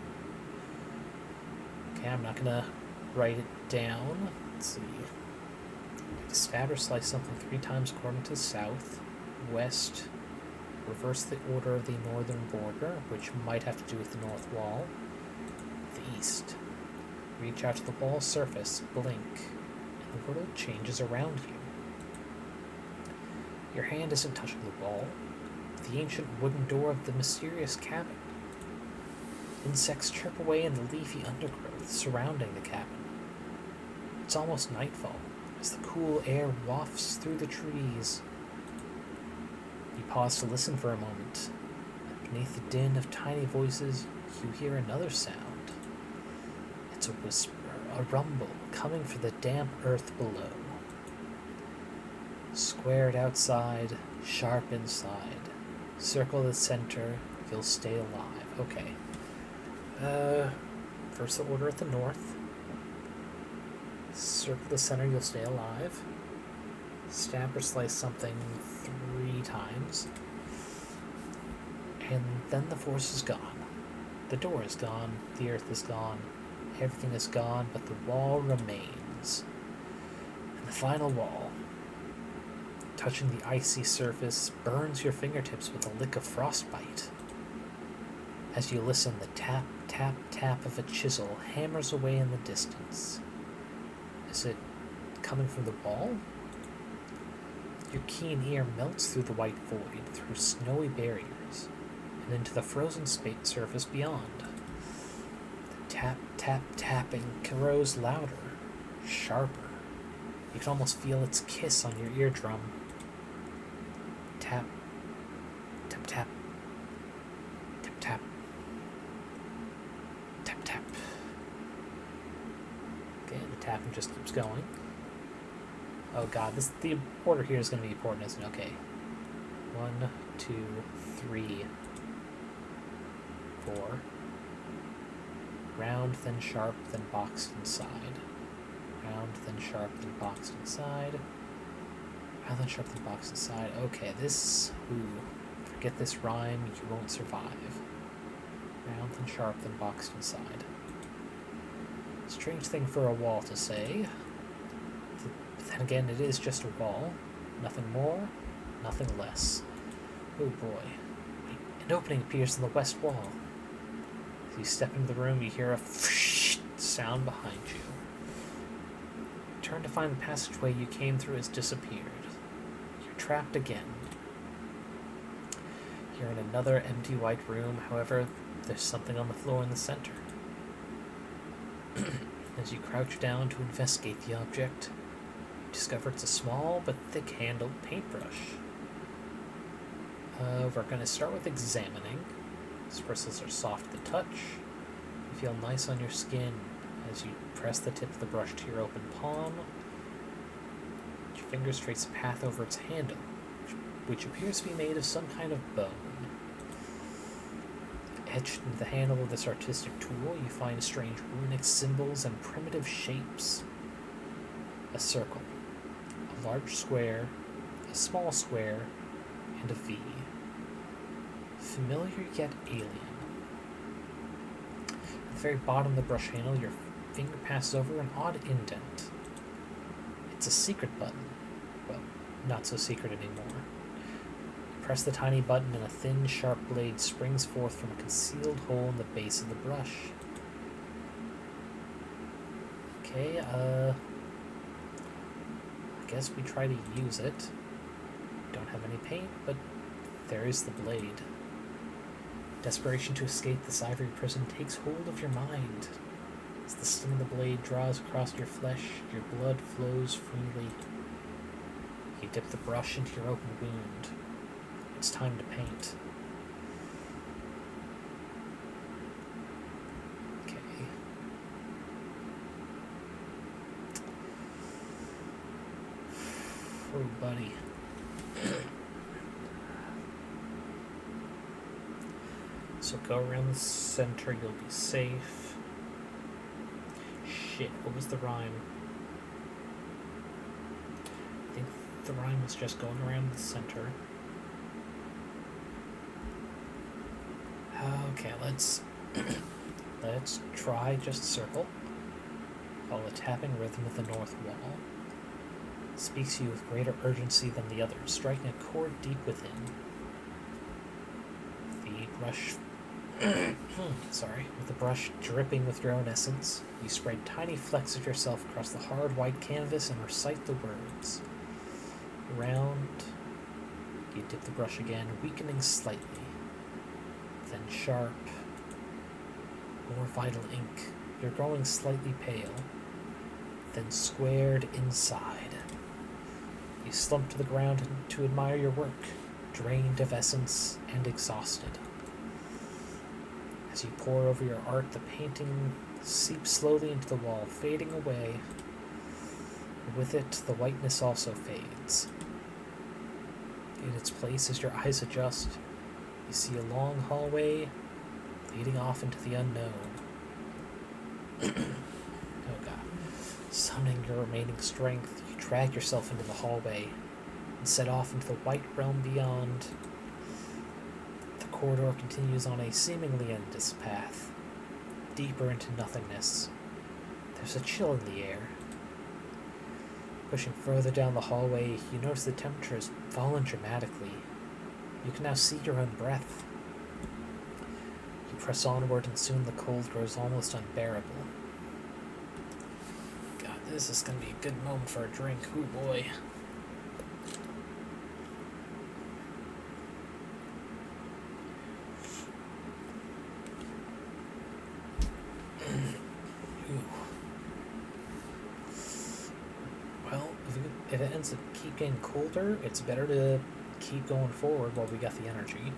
Okay, I'm not gonna write it down. Let's see. Stab or slice something 3 times according to south, west, reverse the order of the northern border, which might have to do with the north wall, the east. Reach out to the wall's surface, blink, and the world changes around you. Your hand isn't touching the wall, the ancient wooden door of the mysterious cabin. Insects chirp away in the leafy undergrowth surrounding the cabin. It's almost nightfall as the cool air wafts through the trees. You pause to listen for a moment, and beneath the din of tiny voices, you hear another sound. It's a whisper, a rumble, coming from the damp earth below. Squared outside, sharp inside. Circle the center, you'll stay alive. Okay. First the order at the north. Circle the center, you'll stay alive. Stab or slice something 3 times. And then the force is gone. The door is gone, the earth is gone, everything is gone, but the wall remains. And the final wall, touching the icy surface, burns your fingertips with a lick of frostbite. As you listen, the tap, tap, tap of a chisel hammers away in the distance. Is it coming from the wall? Your keen ear melts through the white void, through snowy barriers, and into the frozen space surface beyond. The tap, tap, tapping grows louder, sharper. You can almost feel its kiss on your eardrum. Tap, tap, tap, tap, tap, tap, tap. Okay, the tapping just keeps going. Oh god, the order here is going to be important, isn't it? Okay. 1, 2, 3, 4. Round, then sharp, then boxed inside. Round, then sharp, then boxed inside. Round, then sharp, then boxed inside. Okay, this... Ooh. Forget this rhyme, you won't survive. Round, then sharp, then boxed inside. Strange thing for a wall to say. But then again, it is just a wall. Nothing more, nothing less. Oh boy. An opening appears in the west wall. As you step into the room, you hear a sound behind you. Turn to find the passageway you came through has disappeared. You're trapped again. You're in another empty white room, however, there's something on the floor in the center. As you crouch down to investigate the object, you discover it's a small but thick-handled paintbrush. We're going to start with examining. These bristles are soft to the touch. You feel nice on your skin as you press the tip of the brush to your open palm. Your fingers trace a path over its handle, which appears to be made of some kind of bone. Etched into the handle of this artistic tool, you find strange runic symbols and primitive shapes. A circle, a large square, a small square, and a V. Familiar yet alien. At the very bottom of the brush handle, your finger passes over an odd indent. It's a secret button. Well, not so secret anymore. You press the tiny button and a thin, sharp blade springs forth from a concealed hole in the base of the brush. Okay, I guess we try to use it. Don't have any paint, but there is the blade. Desperation to escape this ivory prison takes hold of your mind. As the sting of the blade draws across your flesh, your blood flows freely. You dip the brush into your open wound. It's time to paint. Okay. Oh, buddy. So go around the center, you'll be safe. Shit, what was the rhyme? I think the rhyme was just going around the center. Okay, let's try just circle. Follow the tapping rhythm of the north wall. Speaks to you with greater urgency than the others, striking a chord deep within. The brush with the brush dripping with your own essence, you spread tiny flecks of yourself across the hard white canvas and recite the words. Round, You dip the brush again, weakening slightly. Then sharp, more vital ink. You're growing slightly pale. Then squared inside. You slump to the ground to admire your work, drained of essence and exhausted. As you pore over your art, the painting seeps slowly into the wall, fading away. With it, the whiteness also fades. In its place, as your eyes adjust, you see a long hallway leading off into the unknown. Oh god. Summoning your remaining strength, you drag yourself into the hallway and set off into the white realm beyond. The corridor continues on a seemingly endless path, deeper into nothingness. There's a chill in the air. Pushing further down the hallway, you notice the temperature has fallen dramatically. You can now see your own breath. You press onward, and soon the cold grows almost unbearable. God, this is going to be a good moment for a drink. Ooh boy. Well, if it ends up keep getting colder, it's better to keep going forward while we got the energy.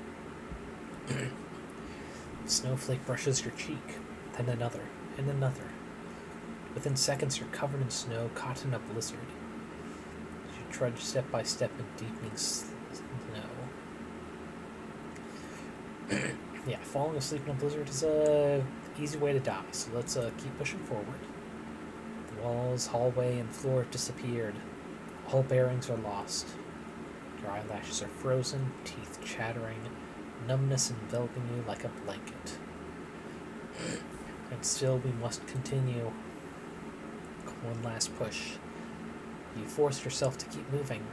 Snowflake brushes your cheek, then another, and another. Within seconds, you're covered in snow, caught in a blizzard. As you trudge step by step in deepening snow. Yeah, falling asleep in a blizzard is a easy way to die, so let's keep pushing forward. The walls, hallway, and floor have disappeared. All bearings are lost. Your eyelashes are frozen, teeth chattering, numbness enveloping you like a blanket. And still we must continue. One last push. You force yourself to keep moving.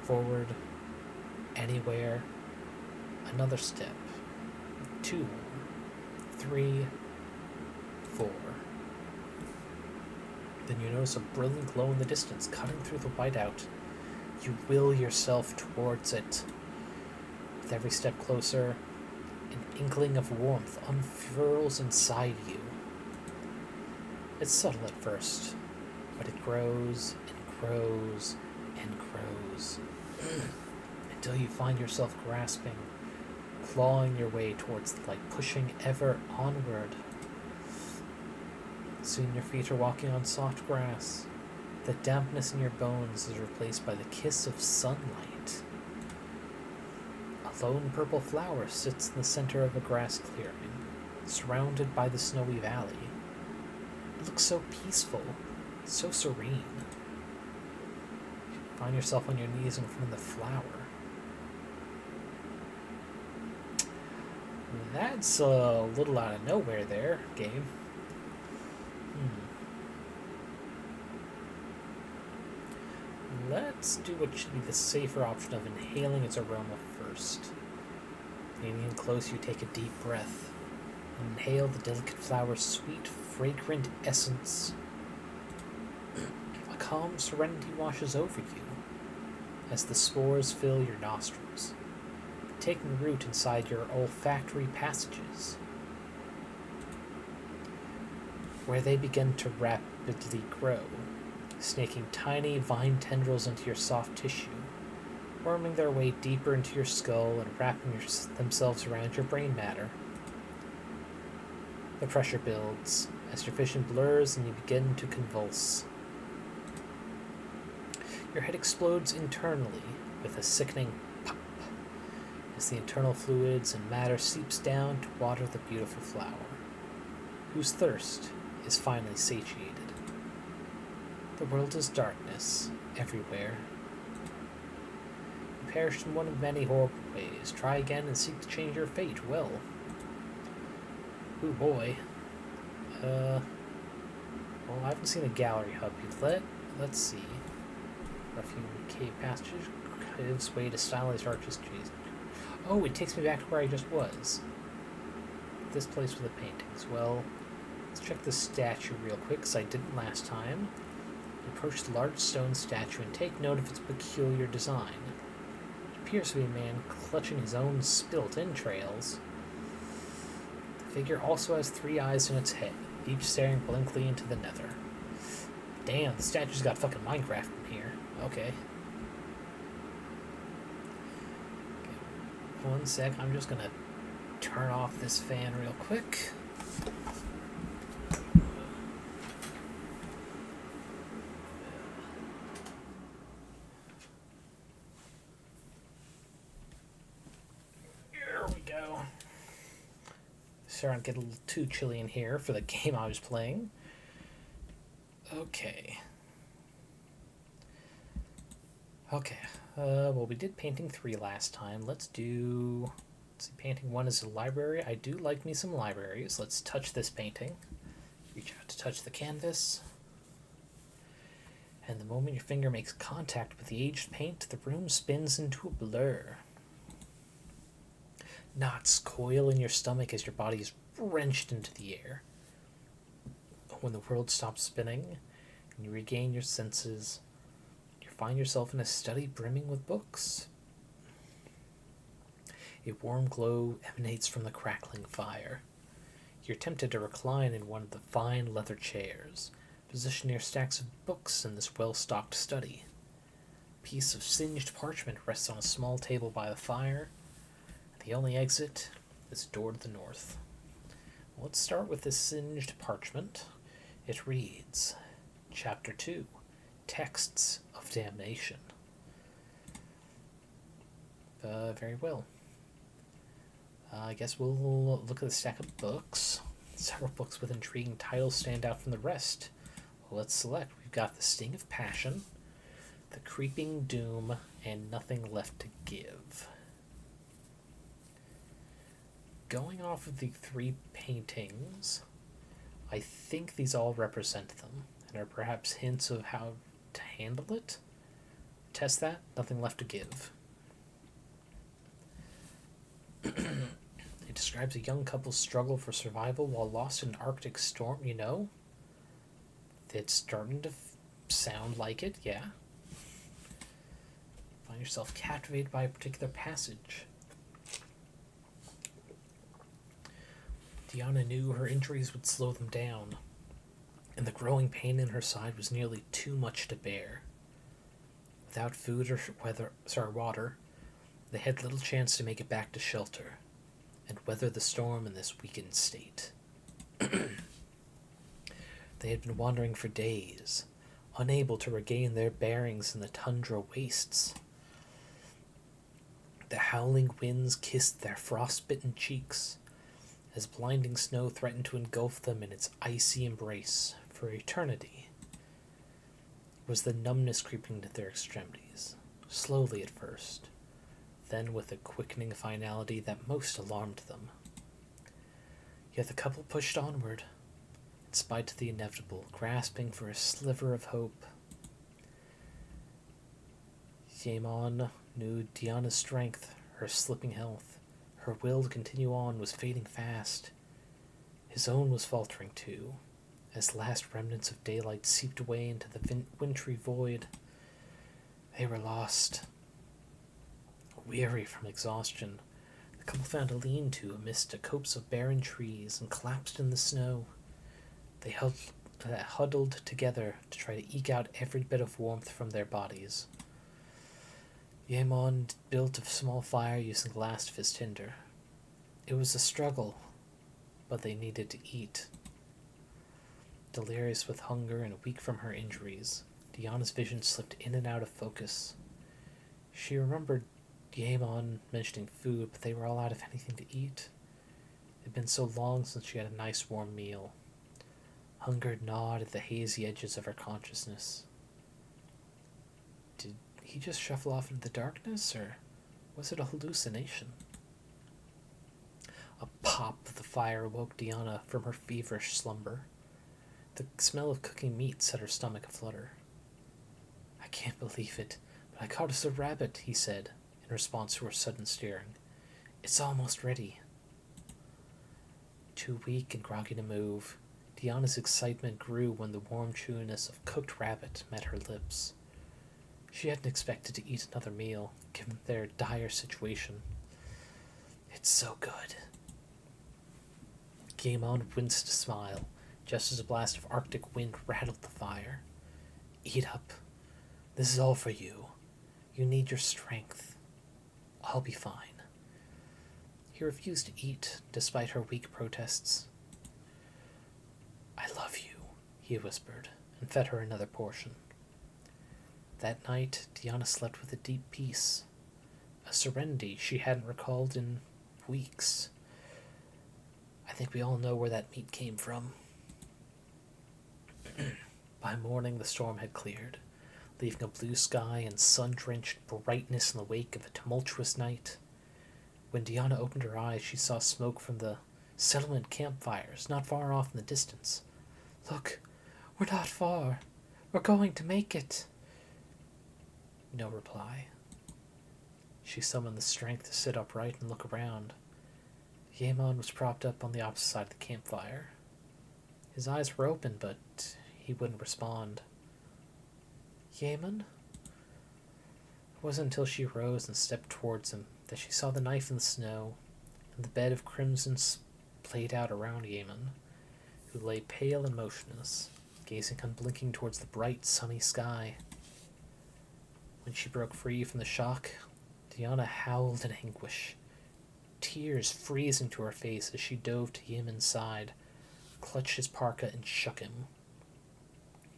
Forward. Anywhere. Another step. 2. 3. 4. Then you notice a brilliant glow in the distance, cutting through the whiteout. You will yourself towards it. With every step closer, an inkling of warmth unfurls inside you. It's subtle at first, but it grows and grows and grows until you find yourself grasping, clawing your way towards the light, pushing ever onward. Soon your feet are walking on soft grass. The dampness in your bones is replaced by the kiss of sunlight. A lone purple flower sits in the center of a grass clearing, surrounded by the snowy valley. It looks so peaceful, so serene. You find yourself on your knees in front of the flower. That's a little out of nowhere there, game. Let's do what should be the safer option of inhaling its aroma first. Leaning in close, you take a deep breath and inhale the delicate flower's sweet, fragrant essence. A calm serenity washes over you as the spores fill your nostrils, taking root inside your olfactory passages, where they begin to rapidly grow, snaking tiny vine tendrils into your soft tissue, worming their way deeper into your skull and wrapping themselves around your brain matter. The pressure builds as your vision blurs and you begin to convulse. Your head explodes internally with a sickening pop as the internal fluids and matter seeps down to water the beautiful flower, whose thirst is finally satiated. The world is darkness everywhere. You perished in one of many horrible ways. Try again and seek to change your fate. Well, ooh boy. Well, I haven't seen a gallery hub. Let's see. Perfume cave passages gives way to stylized arches. Jeez. Oh, it takes me back to where I just was. This place with the paintings. Well, let's check the statue real quick, because I didn't last time. Approach the large stone statue and take note of its peculiar design. appears to be a man clutching his own spilt entrails. The figure also has 3 eyes in its head, each staring blankly into the nether. Damn, the statue's got fucking Minecraft in here. Okay. One sec, I'm just gonna turn off this fan real quick. There we go. Starting to get a little too chilly in here for the game I was playing. Okay. Well, we did painting 3 last time. Let's see, painting 1 is a library. I do like me some libraries. Let's touch this painting. Reach out to touch the canvas. And the moment your finger makes contact with the aged paint, the room spins into a blur. Knots coil in your stomach as your body is wrenched into the air. When the world stops spinning and you regain your senses, you find yourself in a study brimming with books. A warm glow emanates from the crackling fire. You're tempted to recline in one of the fine leather chairs, positioned near stacks of books in this well-stocked study. A piece of singed parchment rests on a small table by the fire. The only exit is a door to the north. Let's start with this singed parchment. It reads, Chapter 2, Texts of Damnation. Very well. I guess we'll look at the stack of books. Several books with intriguing titles stand out from the rest. Well, let's select. We've got The Sting of Passion, The Creeping Doom, and Nothing Left to Give. Going off of the 3 paintings, I think these all represent them, and are perhaps hints of how to handle it. Test that. Nothing Left to Give. It describes a young couple's struggle for survival while lost in an Arctic storm. You know, it's starting to sound like it, yeah. Find yourself captivated by a particular passage. Diana knew her injuries would slow them down, and the growing pain in her side was nearly too much to bear. Without food or water, they had little chance to make it back to shelter and weather the storm in this weakened state. They had been wandering for days, unable to regain their bearings in the tundra wastes. The howling winds kissed their frost-bitten cheeks as blinding snow threatened to engulf them in its icy embrace for eternity. It was the numbness creeping to their extremities, slowly at first, then with a quickening finality that most alarmed them. Yet the couple pushed onward, in spite of the inevitable, grasping for a sliver of hope. Yaemon knew Diana's strength, her slipping health. Her will to continue on was fading fast. His own was faltering too, as last remnants of daylight seeped away into the wintry void. They were lost. Weary from exhaustion, the couple found a lean-to amidst a copse of barren trees and collapsed in the snow. They huddled together to try to eke out every bit of warmth from their bodies. Yaemon built a small fire using the last of his tinder. It was a struggle, but they needed to eat. Delirious with hunger and weak from her injuries, Diana's vision slipped in and out of focus. She remembered Yaemon mentioning food, but they were all out of anything to eat. It had been so long since she had a nice warm meal. Hunger gnawed at the hazy edges of her consciousness. Did he just shuffle off into the darkness, or was it a hallucination? A pop of the fire woke Diana from her feverish slumber. The smell of cooking meat set her stomach aflutter. I can't believe it, but I caught us a rabbit, he said, in response to her sudden staring. It's almost ready. Too weak and groggy to move, Diana's excitement grew when the warm chewiness of cooked rabbit met her lips. She hadn't expected to eat another meal, given their dire situation. It's so good. Gaemon winced a smile, just as a blast of Arctic wind rattled the fire. Eat up. This is all for you. You need your strength. I'll be fine. He refused to eat, despite her weak protests. I love you, he whispered, and fed her another portion. That night, Diana slept with a deep peace, a serenity she hadn't recalled in weeks. I think we all know where that meat came from. By morning, the storm had cleared, leaving a blue sky and sun-drenched brightness in the wake of a tumultuous night. When Diana opened her eyes, she saw smoke from the settlement campfires not far off in the distance. Look, we're not far. We're going to make it. No reply. She summoned the strength to sit upright and look around. Yaemon was propped up on the opposite side of the campfire. His eyes were open, but he wouldn't respond. Yaemon? It wasn't until she rose and stepped towards him that she saw the knife in the snow and the bed of crimson splayed out around Yaemon, who lay pale and motionless, gazing unblinking towards the bright, sunny sky. When she broke free from the shock, Diana howled in anguish, tears freezing to her face as she dove to Yaemon's side, clutched his parka, and shook him.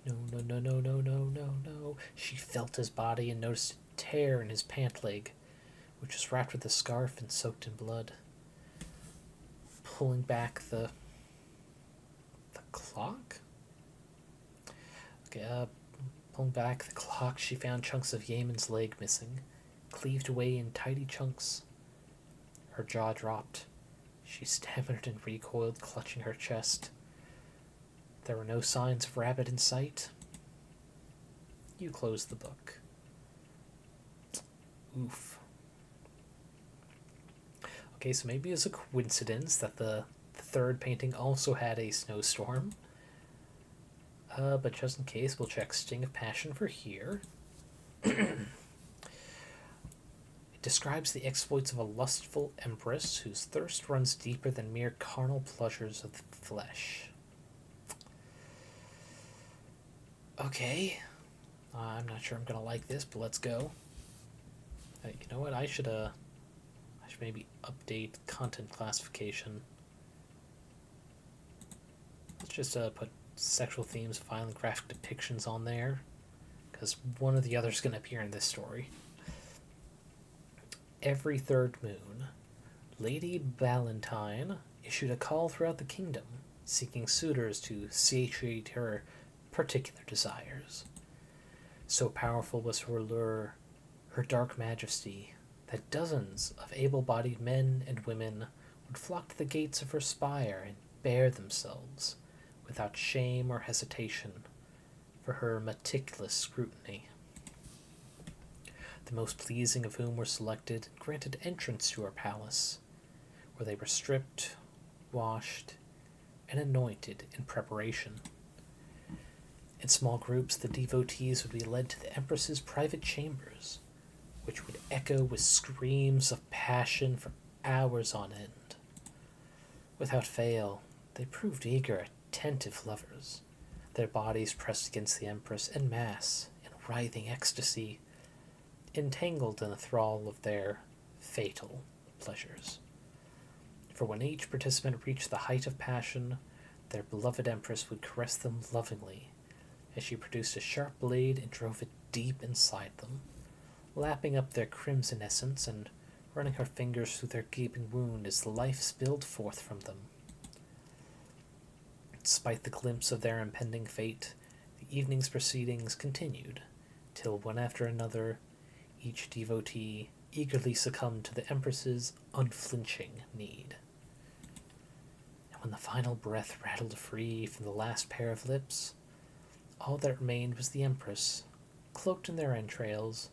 No, no, no, no, no, no, no, no. She felt his body and noticed a tear in his pant leg, which was wrapped with a scarf and soaked in blood. Pulling back the clock? Okay, pulling back the clock, she found chunks of Yaemon's leg missing, cleaved away in tidy chunks. Her jaw dropped. She stammered and recoiled, clutching her chest. There were no signs of Rabbit in sight. You closed the book. Oof. Okay, so maybe it's a coincidence that the third painting also had a snowstorm. But just in case, we'll check Sting of Passion for here. It describes the exploits of a lustful empress whose thirst runs deeper than mere carnal pleasures of the flesh. Okay. I'm not sure I'm gonna like this, but let's go. You know what? I should maybe update content classification. Let's just put sexual themes, violent graphic depictions on there, because one or the other is going to appear in this story. Every third moon, Lady Valentine issued a call throughout the kingdom, seeking suitors to satiate her particular desires. So powerful was her lure, her dark majesty, that dozens of able-bodied men and women would flock to the gates of her spire and bare themselves, without shame or hesitation, for her meticulous scrutiny. The most pleasing of whom were selected and granted entrance to her palace, where they were stripped, washed, and anointed in preparation. In small groups, the devotees would be led to the Empress's private chambers, which would echo with screams of passion for hours on end. Without fail, they proved eager, attentive lovers, their bodies pressed against the Empress en masse in writhing ecstasy, entangled in the thrall of their fatal pleasures. For when each participant reached the height of passion, their beloved Empress would caress them lovingly, as she produced a sharp blade and drove it deep inside them, lapping up their crimson essence and running her fingers through their gaping wound as the life spilled forth from them. Despite the glimpse of their impending fate, the evening's proceedings continued, till one after another, each devotee eagerly succumbed to the Empress's unflinching need. And when the final breath rattled free from the last pair of lips, all that remained was the Empress, cloaked in their entrails,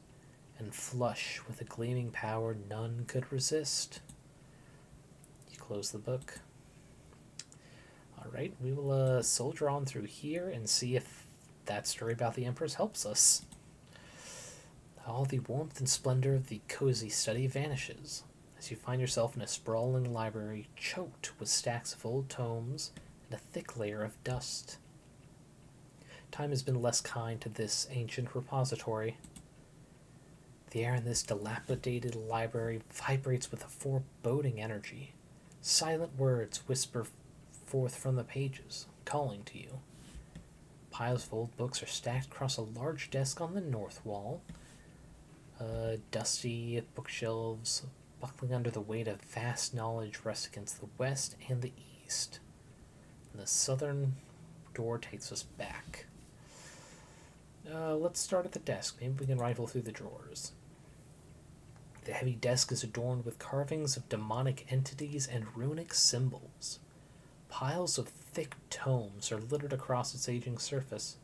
and flush with a gleaming power none could resist. You close the book. Alright, we will soldier on through here and see if that story about the Empress helps us. All the warmth and splendor of the cozy study vanishes as you find yourself in a sprawling library choked with stacks of old tomes and a thick layer of dust. Time has been less kind to this ancient repository. The air in this dilapidated library vibrates with a foreboding energy. Silent words whisper forth from the pages, calling to you. Piles of old books are stacked across a large desk on the north wall. Dusty bookshelves buckling under the weight of vast knowledge rest against the west and the east. And the southern door takes us back. Let's start at the desk. Maybe we can rifle through the drawers. The heavy desk is adorned with carvings of demonic entities and runic symbols. Piles of thick tomes are littered across its aging surface,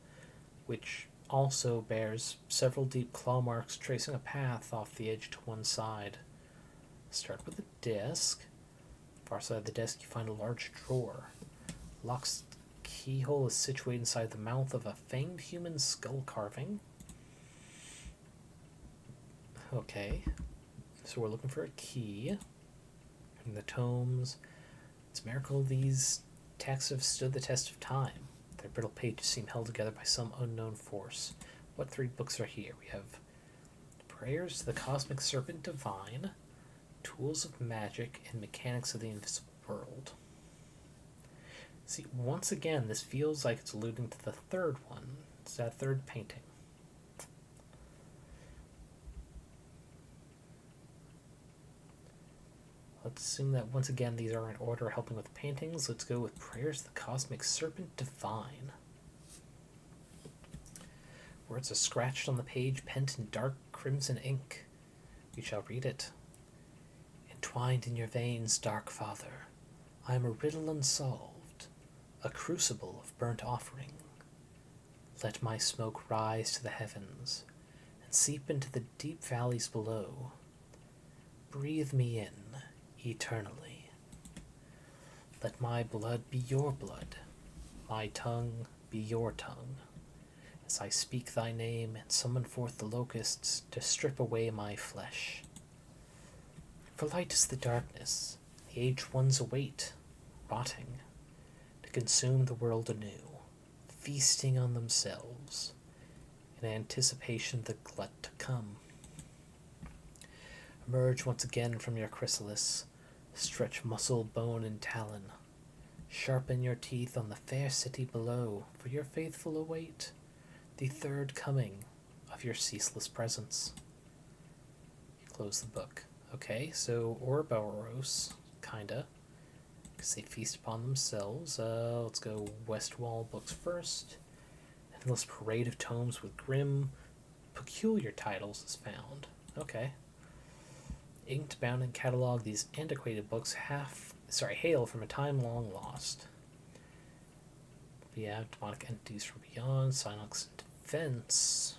which also bears several deep claw marks tracing a path off the edge to one side. Start with the desk. Far side of the desk you find a large drawer. Lock's keyhole is situated inside the mouth of a famed human skull carving. Okay, so we're looking for a key. And the tomes. It's a miracle these texts have stood the test of time. Their brittle pages seem held together by some unknown force. What three books are here? We have Prayers to the Cosmic Serpent Divine, Tools of Magic, and Mechanics of the Invisible World. See, once again, this feels like it's alluding to the third one. It's that third painting. Let's assume that once again these are in order helping with paintings. Let's go with Prayers to the Cosmic Serpent Divine. Words are scratched on the page, penned in dark crimson ink. We shall read it. Entwined in your veins, dark father, I am a riddle unsolved, a crucible of burnt offering. Let my smoke rise to the heavens and seep into the deep valleys below. Breathe me in eternally. Let my blood be your blood, my tongue be your tongue, as I speak thy name and summon forth the locusts to strip away my flesh. For light is the darkness, the aged ones await, rotting, to consume the world anew, feasting on themselves, in anticipation of the glut to come. Emerge once again from your chrysalis, stretch muscle, bone, and talon. Sharpen your teeth on the fair city below, for your faithful await the third coming of your ceaseless presence. You close the book. Okay, so Ouroboros, kinda, because they feast upon themselves. Let's go West Wall books first. An endless parade of tomes with grim, peculiar titles is found. Okay. Inked, bound, and cataloged, these antiquated books hail from a time long lost. We have demonic entities from beyond, Sinox and defense.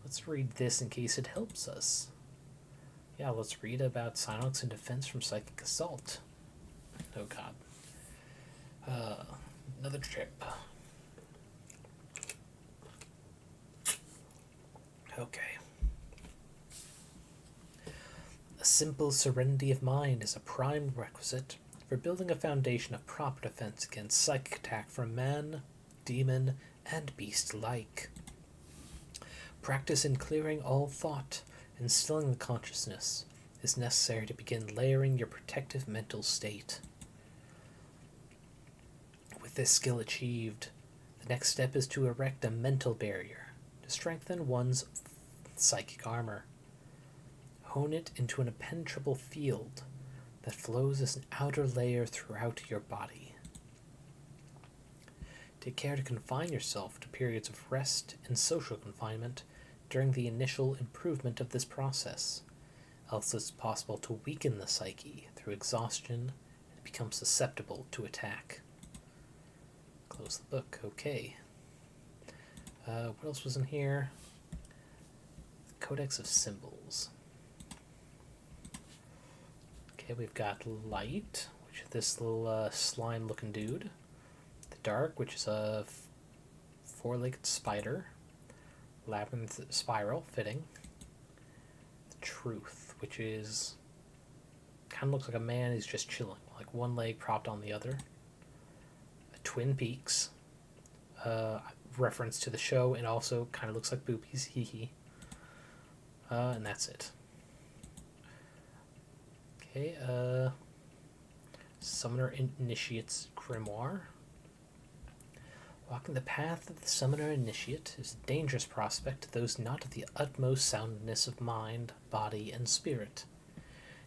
Let's read this in case it helps us. Yeah, let's read about Sinox and defense from Psychic Assault. Oh god. Another trip. Okay. A simple serenity of mind is a prime requisite for building a foundation of proper defense against psychic attack from man, demon, and beast alike. Practice in clearing all thought and stilling the consciousness is necessary to begin layering your protective mental state. With this skill achieved, the next step is to erect a mental barrier to strengthen one's psychic armor. Hone it into an impenetrable field that flows as an outer layer throughout your body. Take care to confine yourself to periods of rest and social confinement during the initial improvement of this process, else it's possible to weaken the psyche through exhaustion and become susceptible to attack. Close the book. Okay. What else was in here? Codex of Symbols. Okay, we've got Light, which is this little slime-looking dude. The Dark, which is a four-legged spider. Labyrinth Spiral, fitting. The Truth, which is kind of looks like a man who's just chilling, like one leg propped on the other. Twin Peaks, reference to the show, and also kind of looks like boobies, hee hee. And that's it. Okay, Summoner Initiate's Grimoire. Walking the path of the Summoner Initiate is a dangerous prospect to those not of the utmost soundness of mind, body, and spirit.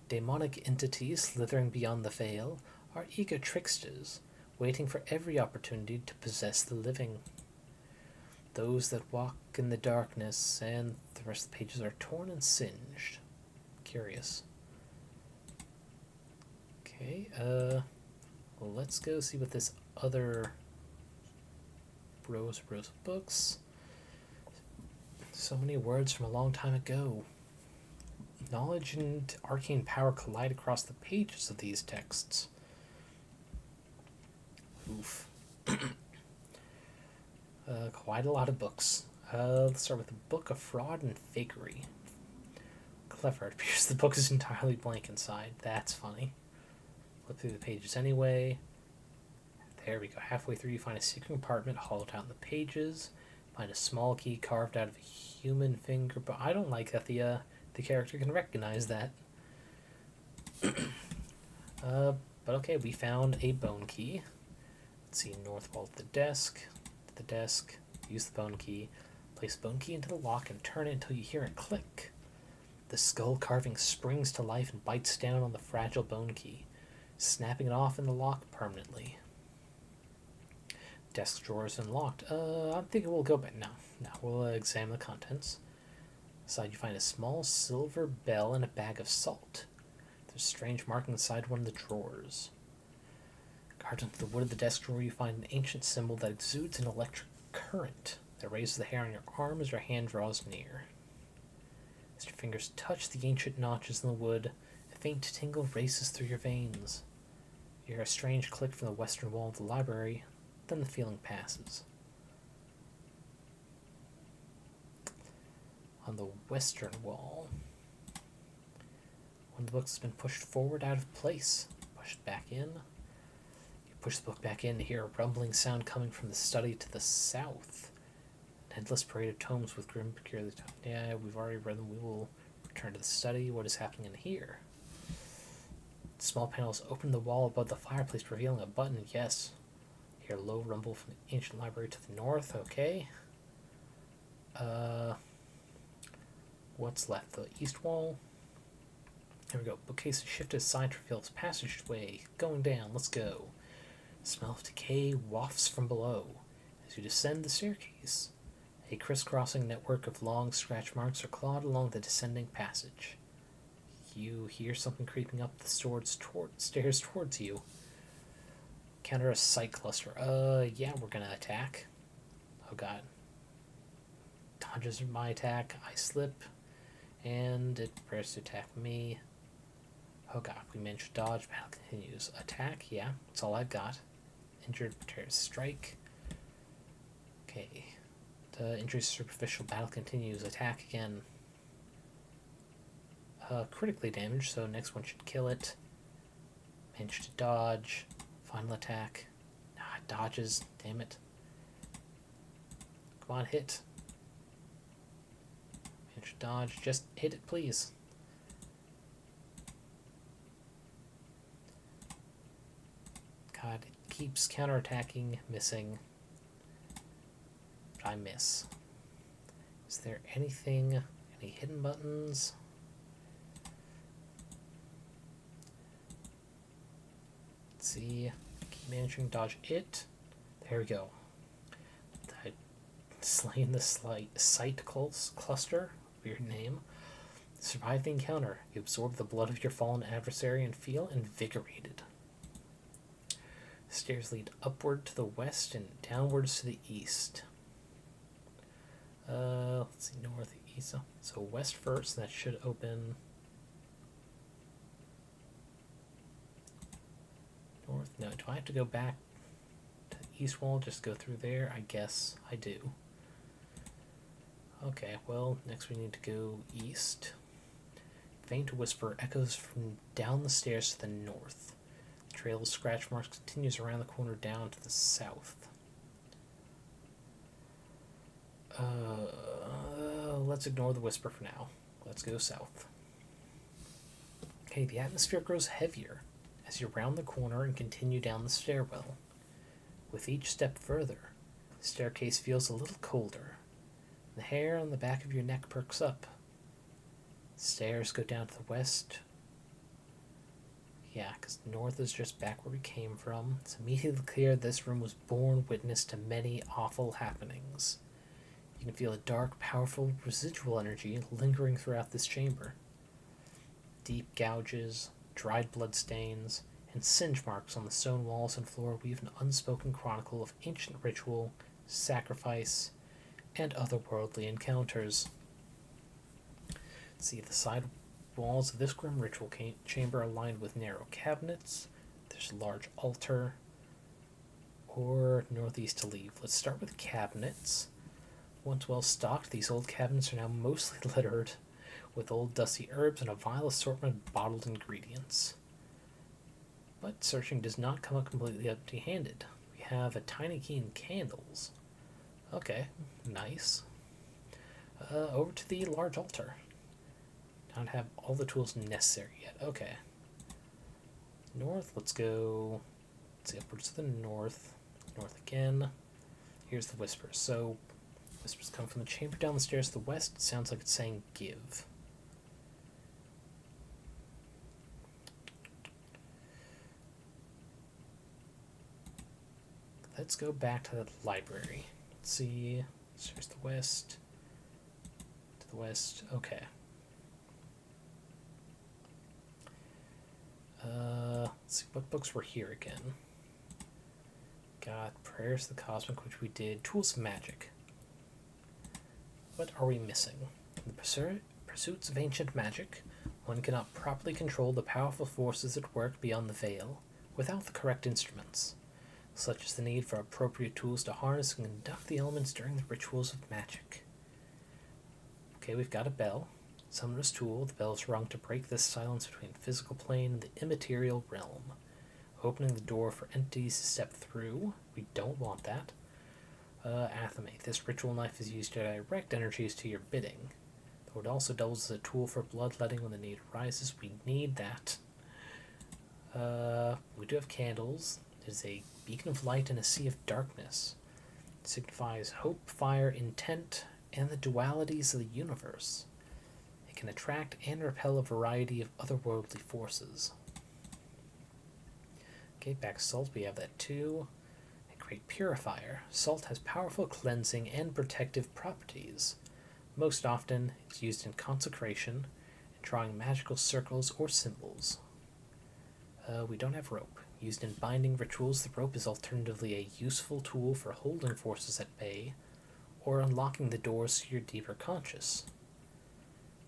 Demonic entities slithering beyond the veil are eager tricksters, waiting for every opportunity to possess the living. Those that walk in the darkness, and the rest of the pages are torn and singed. Curious. Okay, well, let's go see what this other rows of books. So many words from a long time ago. Knowledge and arcane power collide across the pages of these texts. Oof. Quite a lot of books. Let's start with the Book of Fraud and Fakery. Clever. It appears the book is entirely blank inside. That's funny. Flip through the pages anyway. There we go. Halfway through, you find a secret compartment hollowed out in the pages. Find a small key carved out of a human finger, but I don't like that the character can recognize that. But okay, we found a bone key. Let's see, north wall of the desk. To the desk. Use the bone key. Place the bone key into the lock and turn it until you hear it click. The skull carving springs to life and bites down on the fragile bone key, snapping it off in the lock permanently. Desk drawer is unlocked. I'm thinking we'll go back. No, we'll examine the contents. Inside you find a small silver bell and a bag of salt. There's a strange mark inside one of the drawers. Carved into the wood of the desk drawer you find an ancient symbol that exudes an electric current that raises the hair on your arm as your hand draws near. As your fingers touch the ancient notches in the wood, a faint tingle races through your veins. You hear a strange click from the western wall of the library. Then the feeling passes. On the western wall, one of the books has been pushed forward out of place. Pushed back in. You push the book back in to hear a rumbling sound coming from the study to the south. An endless parade of tomes with grim, peculiar tones. Yeah, we've already read them. We will return to the study. What is happening in here? Small panels open the wall above the fireplace, revealing a button. Yes. Hear a low rumble from the ancient library to the north. Okay. What's left? The east wall. There we go. Bookcase is shifted aside to reveal its passageway. Going down. Let's go. The smell of decay wafts from below as you descend the staircase. A crisscrossing network of long scratch marks are clawed along the descending passage. You hear something creeping up the stairs towards you. Counter a sight cluster. Yeah, we're gonna attack. Oh god. Dodges my attack. I slip. And it prepares to attack me. Oh god, we managed to dodge. Battle continues. Attack, yeah, that's all I've got. Injured, prepares strike. Okay. The injury superficial. Battle continues. Attack again. Critically damaged, so next one should kill it. Managed to dodge. Final attack. It dodges. Damn it. Come on, hit. Managed to dodge. Just hit it, please. God, it keeps counterattacking, missing. But I miss. Is there anything, any hidden buttons? Let's see. Keep managing to dodge it. There we go. Slain the sight cluster. Weird name. Survive the encounter. You absorb the blood of your fallen adversary and feel invigorated. Stairs lead upward to the west and downwards to the east. Let's see, north, east. So west first, that should open. North? No, do I have to go back to the east wall? Just go through there? I guess I do. Okay, well, next we need to go east. Faint whisper echoes from down the stairs to the north. The trail of scratch marks continues around the corner down to the south. Let's ignore the whisper for now. Let's go south. Okay, the atmosphere grows heavier as you round the corner and continue down the stairwell. With each step further, the staircase feels a little colder. The hair on the back of your neck perks up. The stairs go down to the west. Yeah, because north is just back where we came from. It's immediately clear this room was born witness to many awful happenings. You can feel a dark, powerful residual energy lingering throughout this chamber. Deep gouges, dried blood stains, and singe marks on the stone walls and floor weave an unspoken chronicle of ancient ritual, sacrifice, and otherworldly encounters. See, the side walls of this grim ritual chamber are lined with narrow cabinets. There's a large altar. Or northeast to leave. Let's start with cabinets. Once well stocked, these old cabinets are now mostly littered with old dusty herbs and a vile assortment of bottled ingredients. But searching does not come up completely empty-handed. We have a tiny key and candles. Okay, nice. Over to the large altar. Don't have all the tools necessary yet. Okay. North, let's go, upwards to the north. North again. Here's the whispers. So, whispers come from the chamber down the stairs to the west. It sounds like it's saying give. Let's go back to the library. Let's see. Stairs to the west. To the west. Okay. Let's see what books were here again. Got Prayers to the Cosmic, which we did. Tools of Magic. What are we missing? In the pursuits of ancient magic, one cannot properly control the powerful forces at work beyond the veil without the correct instruments, such as the need for appropriate tools to harness and conduct the elements during the rituals of magic. Okay, we've got a bell. Summoner's tool. The bell is rung to break this silence between the physical plane and the immaterial realm, opening the door for entities to step through. We don't want that. Athame. This ritual knife is used to direct energies to your bidding, though it also doubles as a tool for bloodletting when the need arises. We need that. We do have candles. There's a beacon of light in a sea of darkness. It signifies hope, fire, intent, and the dualities of the universe. It can attract and repel a variety of otherworldly forces. Okay, back to salt, we have that too. A great purifier. Salt has powerful cleansing and protective properties. Most often, it's used in consecration and drawing magical circles or symbols. We don't have rope. Used in binding rituals, the rope is alternatively a useful tool for holding forces at bay or unlocking the doors to your deeper conscious.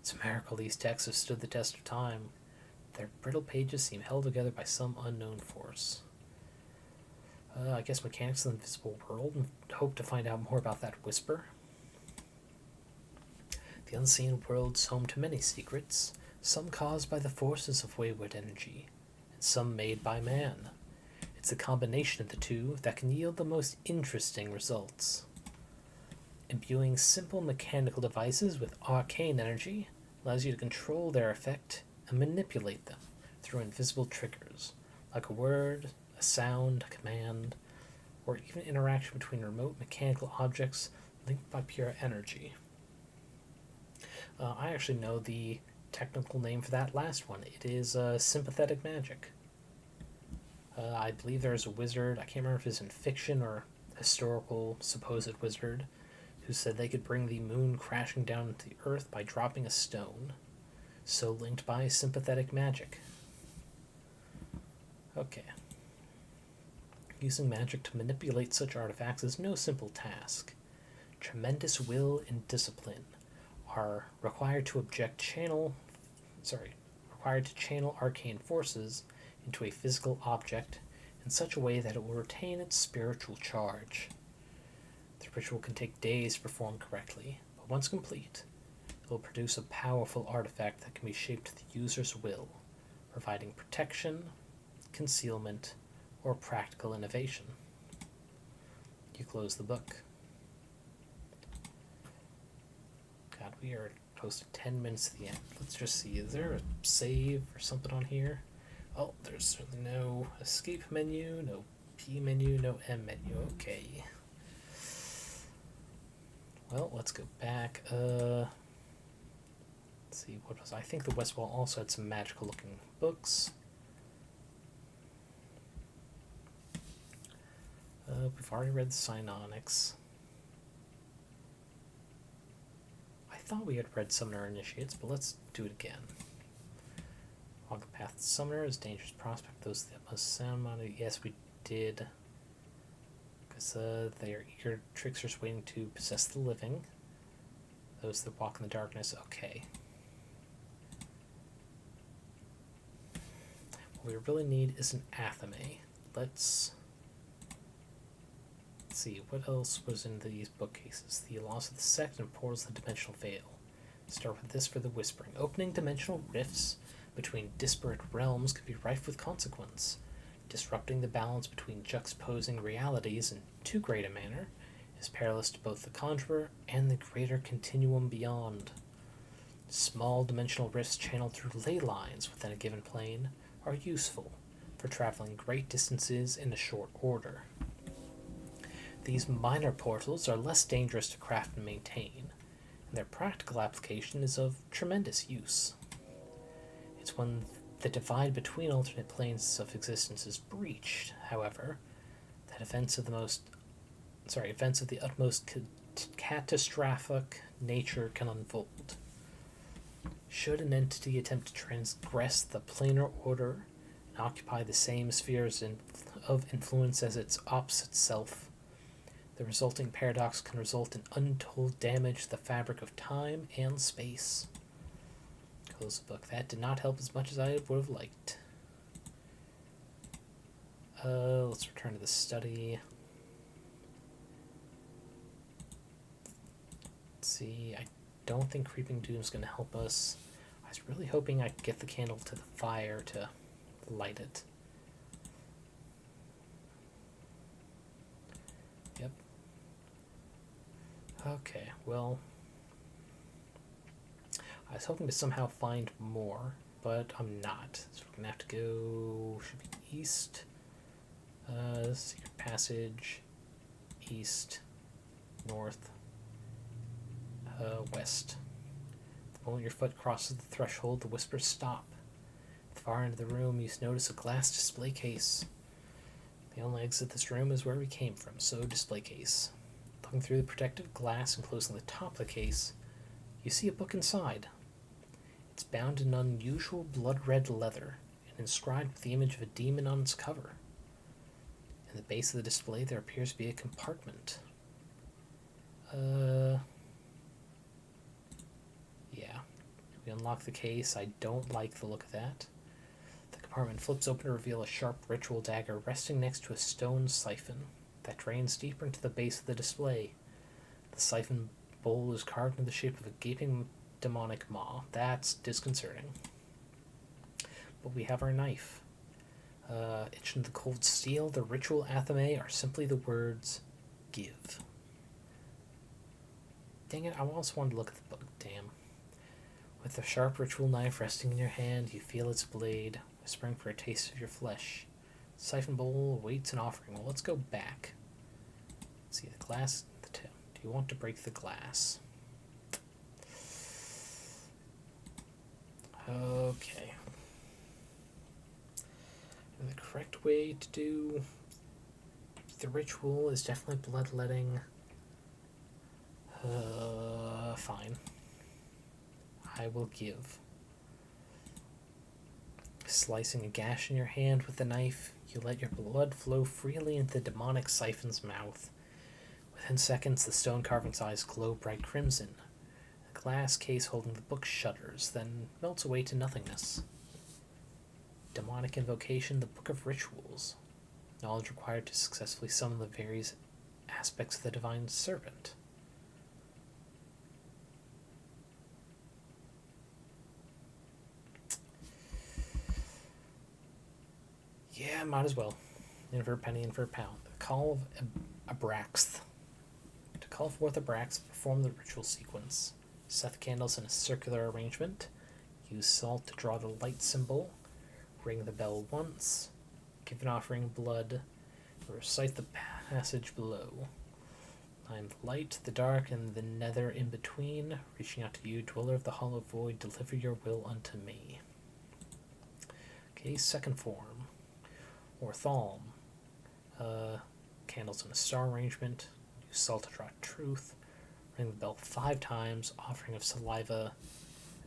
It's a miracle these texts have stood the test of time. Their brittle pages seem held together by some unknown force. I guess Mechanics of the Invisible World, and hope to find out more about that whisper. The unseen world's home to many secrets, some caused by the forces of wayward energy, and some made by man. It's a combination of the two that can yield the most interesting results. Imbuing simple mechanical devices with arcane energy allows you to control their effect and manipulate them through invisible triggers, like a word, a sound, a command, or even interaction between remote mechanical objects linked by pure energy. I actually know the technical name for that last one. It is sympathetic magic. I believe there's a wizard, I can't remember if it's in fiction or historical supposed wizard, who said they could bring the moon crashing down into the earth by dropping a stone, so linked by sympathetic magic. Okay. Using magic to manipulate such artifacts is no simple task. Tremendous will and discipline are required to channel arcane forces into a physical object in such a way that it will retain its spiritual charge. The ritual can take days to perform correctly, but But once complete, it will produce a powerful artifact that can be shaped to the user's will, providing protection, concealment, or practical innovation. You close the book. God, we are close to 10 minutes to the end. Let's just see, is there a save or something on here? Oh, there's certainly no escape menu, no P menu, no M menu. Okay. Well, let's go back. Let's see, what was I think the West Wall also had some magical looking books. We've already read the Psionics. I thought we had read Summoner Initiates, but let's do it again. Walk the path to Summoner is dangerous prospect. Those that must sound money. Yes, we did. Because they are eager tricksters waiting to possess the living. Those that walk in the darkness. Okay. What we really need is an athame. Let's see, what else was in these bookcases? The Loss of the Sect and Portals of the Dimensional Veil. Start with this for the Whispering. Opening dimensional rifts between disparate realms could be rife with consequence. Disrupting the balance between juxtaposing realities in too great a manner is perilous to both the conjurer and the greater continuum beyond. Small dimensional rifts channeled through ley lines within a given plane are useful for traveling great distances in a short order. These minor portals are less dangerous to craft and maintain, and their practical application is of tremendous use. It's when the divide between alternate planes of existence is breached, however, that events of the utmost catastrophic nature can unfold. Should an entity attempt to transgress the planar order and occupy the same spheres of influence as its opposite self, the resulting paradox can result in untold damage to the fabric of time and space. Close the book. That did not help as much as I would have liked. Let's return to the study. Let's see, I don't think Creeping Doom's going to help us. I was really hoping I could get the candle to the fire to light it. Yep. Okay, well, I was hoping to somehow find more, but I'm not. So we're gonna have to go, should be east, secret passage, east, north, west. The moment your foot crosses the threshold, the whispers stop. At the far end of the room, you notice a glass display case. The only exit this room is where we came from, so display case. Looking through the protective glass and closing the top of the case, you see a book inside. It's bound in unusual blood-red leather and inscribed with the image of a demon on its cover. In the base of the display, there appears to be a compartment. Yeah. We unlock the case. I don't like the look of that. The compartment flips open to reveal a sharp ritual dagger resting next to a stone siphon that drains deeper into the base of the display. The siphon bowl is carved in the shape of a gaping demonic maw. That's disconcerting. But we have our knife. Etched into the cold steel, the ritual athame are simply the words, give. Dang it, I also wanted to look at the book, damn. With the sharp ritual knife resting in your hand, you feel its blade, whispering for a taste of your flesh. The siphon bowl awaits an offering. Well, let's go back. Let's see, the glass, the tip. Do you want to break the glass? Okay. And the correct way to do the ritual is definitely bloodletting. Fine. I will give. Slicing a gash in your hand with the knife, you let your blood flow freely into the demonic siphon's mouth. Within seconds, the stone carving's eyes glow bright crimson. The glass case holding the book shudders, then melts away to nothingness. Demonic invocation, the Book of Rituals. Knowledge required to successfully summon the various aspects of the divine serpent. Yeah, might as well. In for a penny, in for a pound. The Call of Abraxth. To call forth Abraxth, perform the ritual sequence. Set the candles in a circular arrangement. Use salt to draw the light symbol. Ring the bell once. Give an offering blood. Recite the passage below. I am the light, the dark, and the nether in between. Reaching out to you, dweller of the hollow void, deliver your will unto me. Okay, second form. Orthalm. Candles in a star arrangement. Use salt to draw truth. Ring the bell 5 times. Offering of saliva.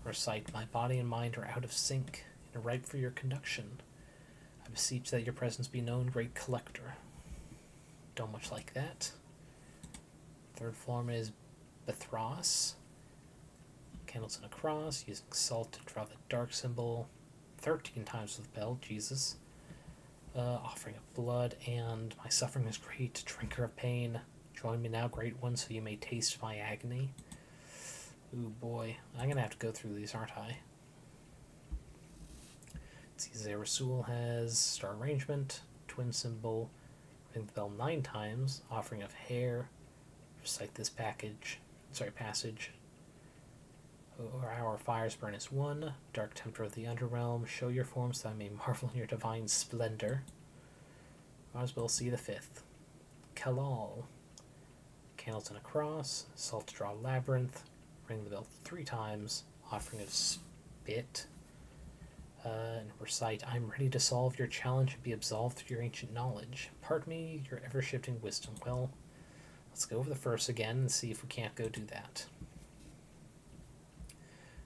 Recite, my body and mind are out of sync and ripe for your conduction. I beseech that your presence be known, great collector. Don't much like that. Third form is Bethros. Candles in a cross, using salt to draw the dark symbol 13 times with the bell, Jesus. Offering of blood, and my suffering is great, drinker of pain. Join me now, great one, so you may taste my agony. Ooh boy, I'm gonna have to go through these, aren't I? Let's see, Zerasul has star arrangement, twin symbol, ring the bell 9 times, offering of hair. Recite this passage. Our fires burn as one. Dark tempter of the underrealm, show your forms that I may marvel in your divine splendor. Might as well see the 5th. Kalal. Candles in a cross, salt to draw labyrinth, ring the bell 3 times, offering of spit, and recite, I am ready to solve your challenge and be absolved through your ancient knowledge. Pardon me, your ever-shifting wisdom. Well, let's go over the first again and see if we can't go do that.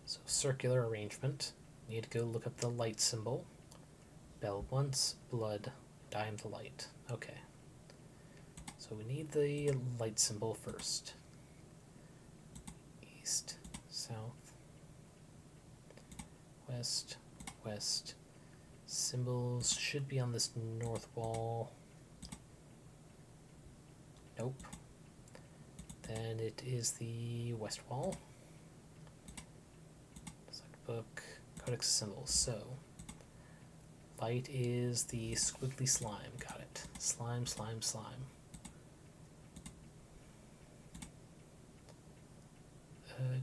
So, circular arrangement. Need to go look up the light symbol. Bell once, blood, I am the light. Okay. So we need the light symbol first. East, south, west, west. Symbols should be on this north wall. Nope. Then it is the west wall. Select book, codex symbols. So, light is the squiggly slime. Got it. Slime, slime, slime.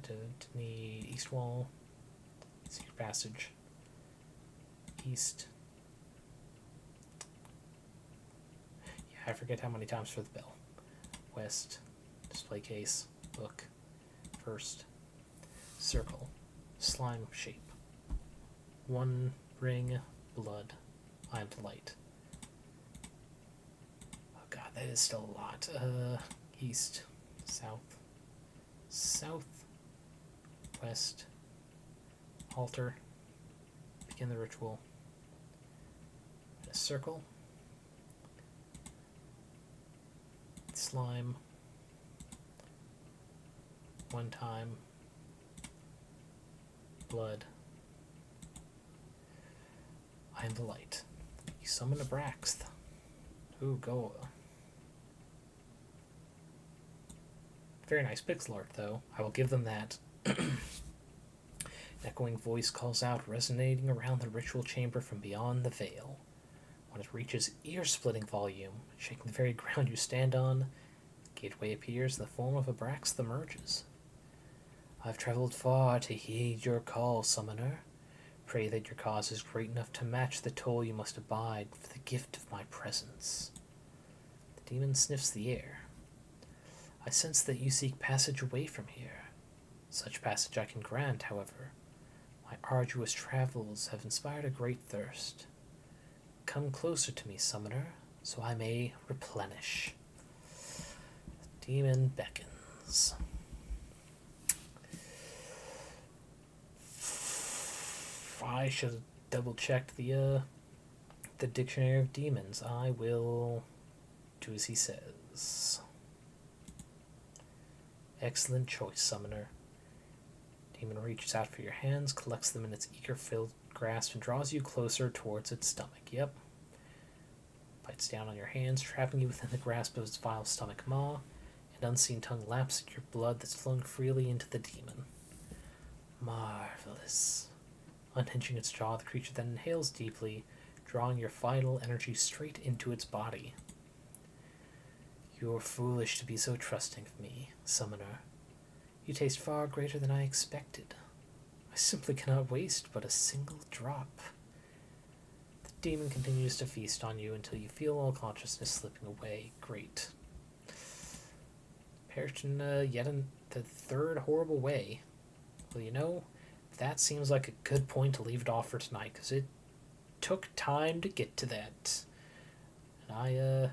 Don't need east wall. Secret passage. East. Yeah, I forget how many times for the bell. West. Display case. Book. First. Circle. Slime shape. 1 ring. Blood. I am the light. Oh god, that is still a lot. East. South. South. West. Altar. Begin the ritual. A circle. Slime. 1 time. Blood. I am the light. You summon a Abraxth. Ooh, go. Very nice pixel art, though. I will give them that. An echoing voice calls out, resonating around the ritual chamber from beyond the veil. When it reaches ear-splitting volume, shaking the very ground you stand on, the gateway appears in the form of Abraxth emerges. I've traveled far to heed your call, summoner. Pray that your cause is great enough to match the toll you must abide for the gift of my presence. The demon sniffs the air. I sense that you seek passage away from here. Such passage I can grant, however. My arduous travels have inspired a great thirst. Come closer to me, summoner, so I may replenish. The demon beckons. I should have double-checked the Dictionary of Demons. I will do as he says. Excellent choice, summoner. Demon reaches out for your hands, collects them in its eager-filled grasp, and draws you closer towards its stomach. Yep. Bites down on your hands, trapping you within the grasp of its vile stomach maw. An unseen tongue laps at your blood that's flowing freely into the demon. Marvelous. Unhinging its jaw, the creature then inhales deeply, drawing your vital energy straight into its body. You're foolish to be so trusting of me, Summoner. You taste far greater than I expected. I simply cannot waste but a single drop. The demon continues to feast on you until you feel all consciousness slipping away. Great. Perished in the third horrible way. Well, you know, that seems like a good point to leave it off for tonight, because it took time to get to that. And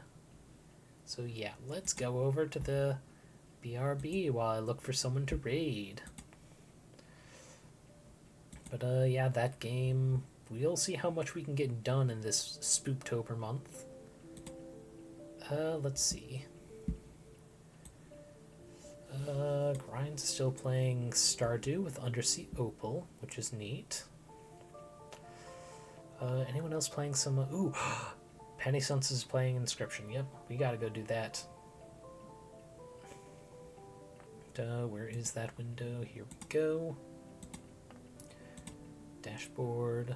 so yeah, let's go over to the BRB while I look for someone to raid. But yeah, that game, we'll see how much we can get done in this Spooptober month. Let's see. Grind's still playing Stardew with Undersea Opal, which is neat. Anyone else playing some... ooh! Penny Sense is playing Inscription. Yep, we gotta go do that. Where is that window? Here we go. Dashboard.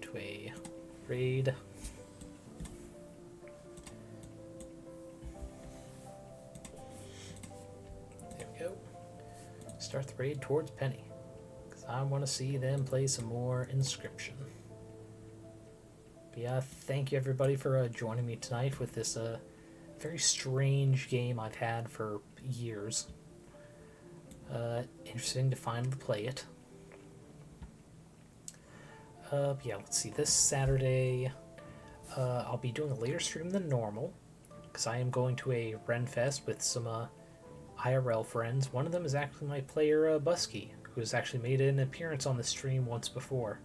To a raid. There we go. Start the raid towards Penny, because I want to see them play some more Inscription. But yeah, thank you everybody for joining me tonight with this very strange game I've had for years. Interesting to finally play it. Yeah, let's see. This Saturday, I'll be doing a later stream than normal, because I am going to a Renfest with some IRL friends. One of them is actually my player, Busky, who has actually made an appearance on the stream once before.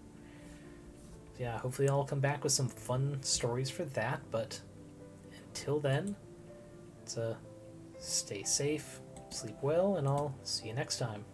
So yeah, hopefully I'll come back with some fun stories for that, but until then, let's stay safe, sleep well, and I'll see you next time.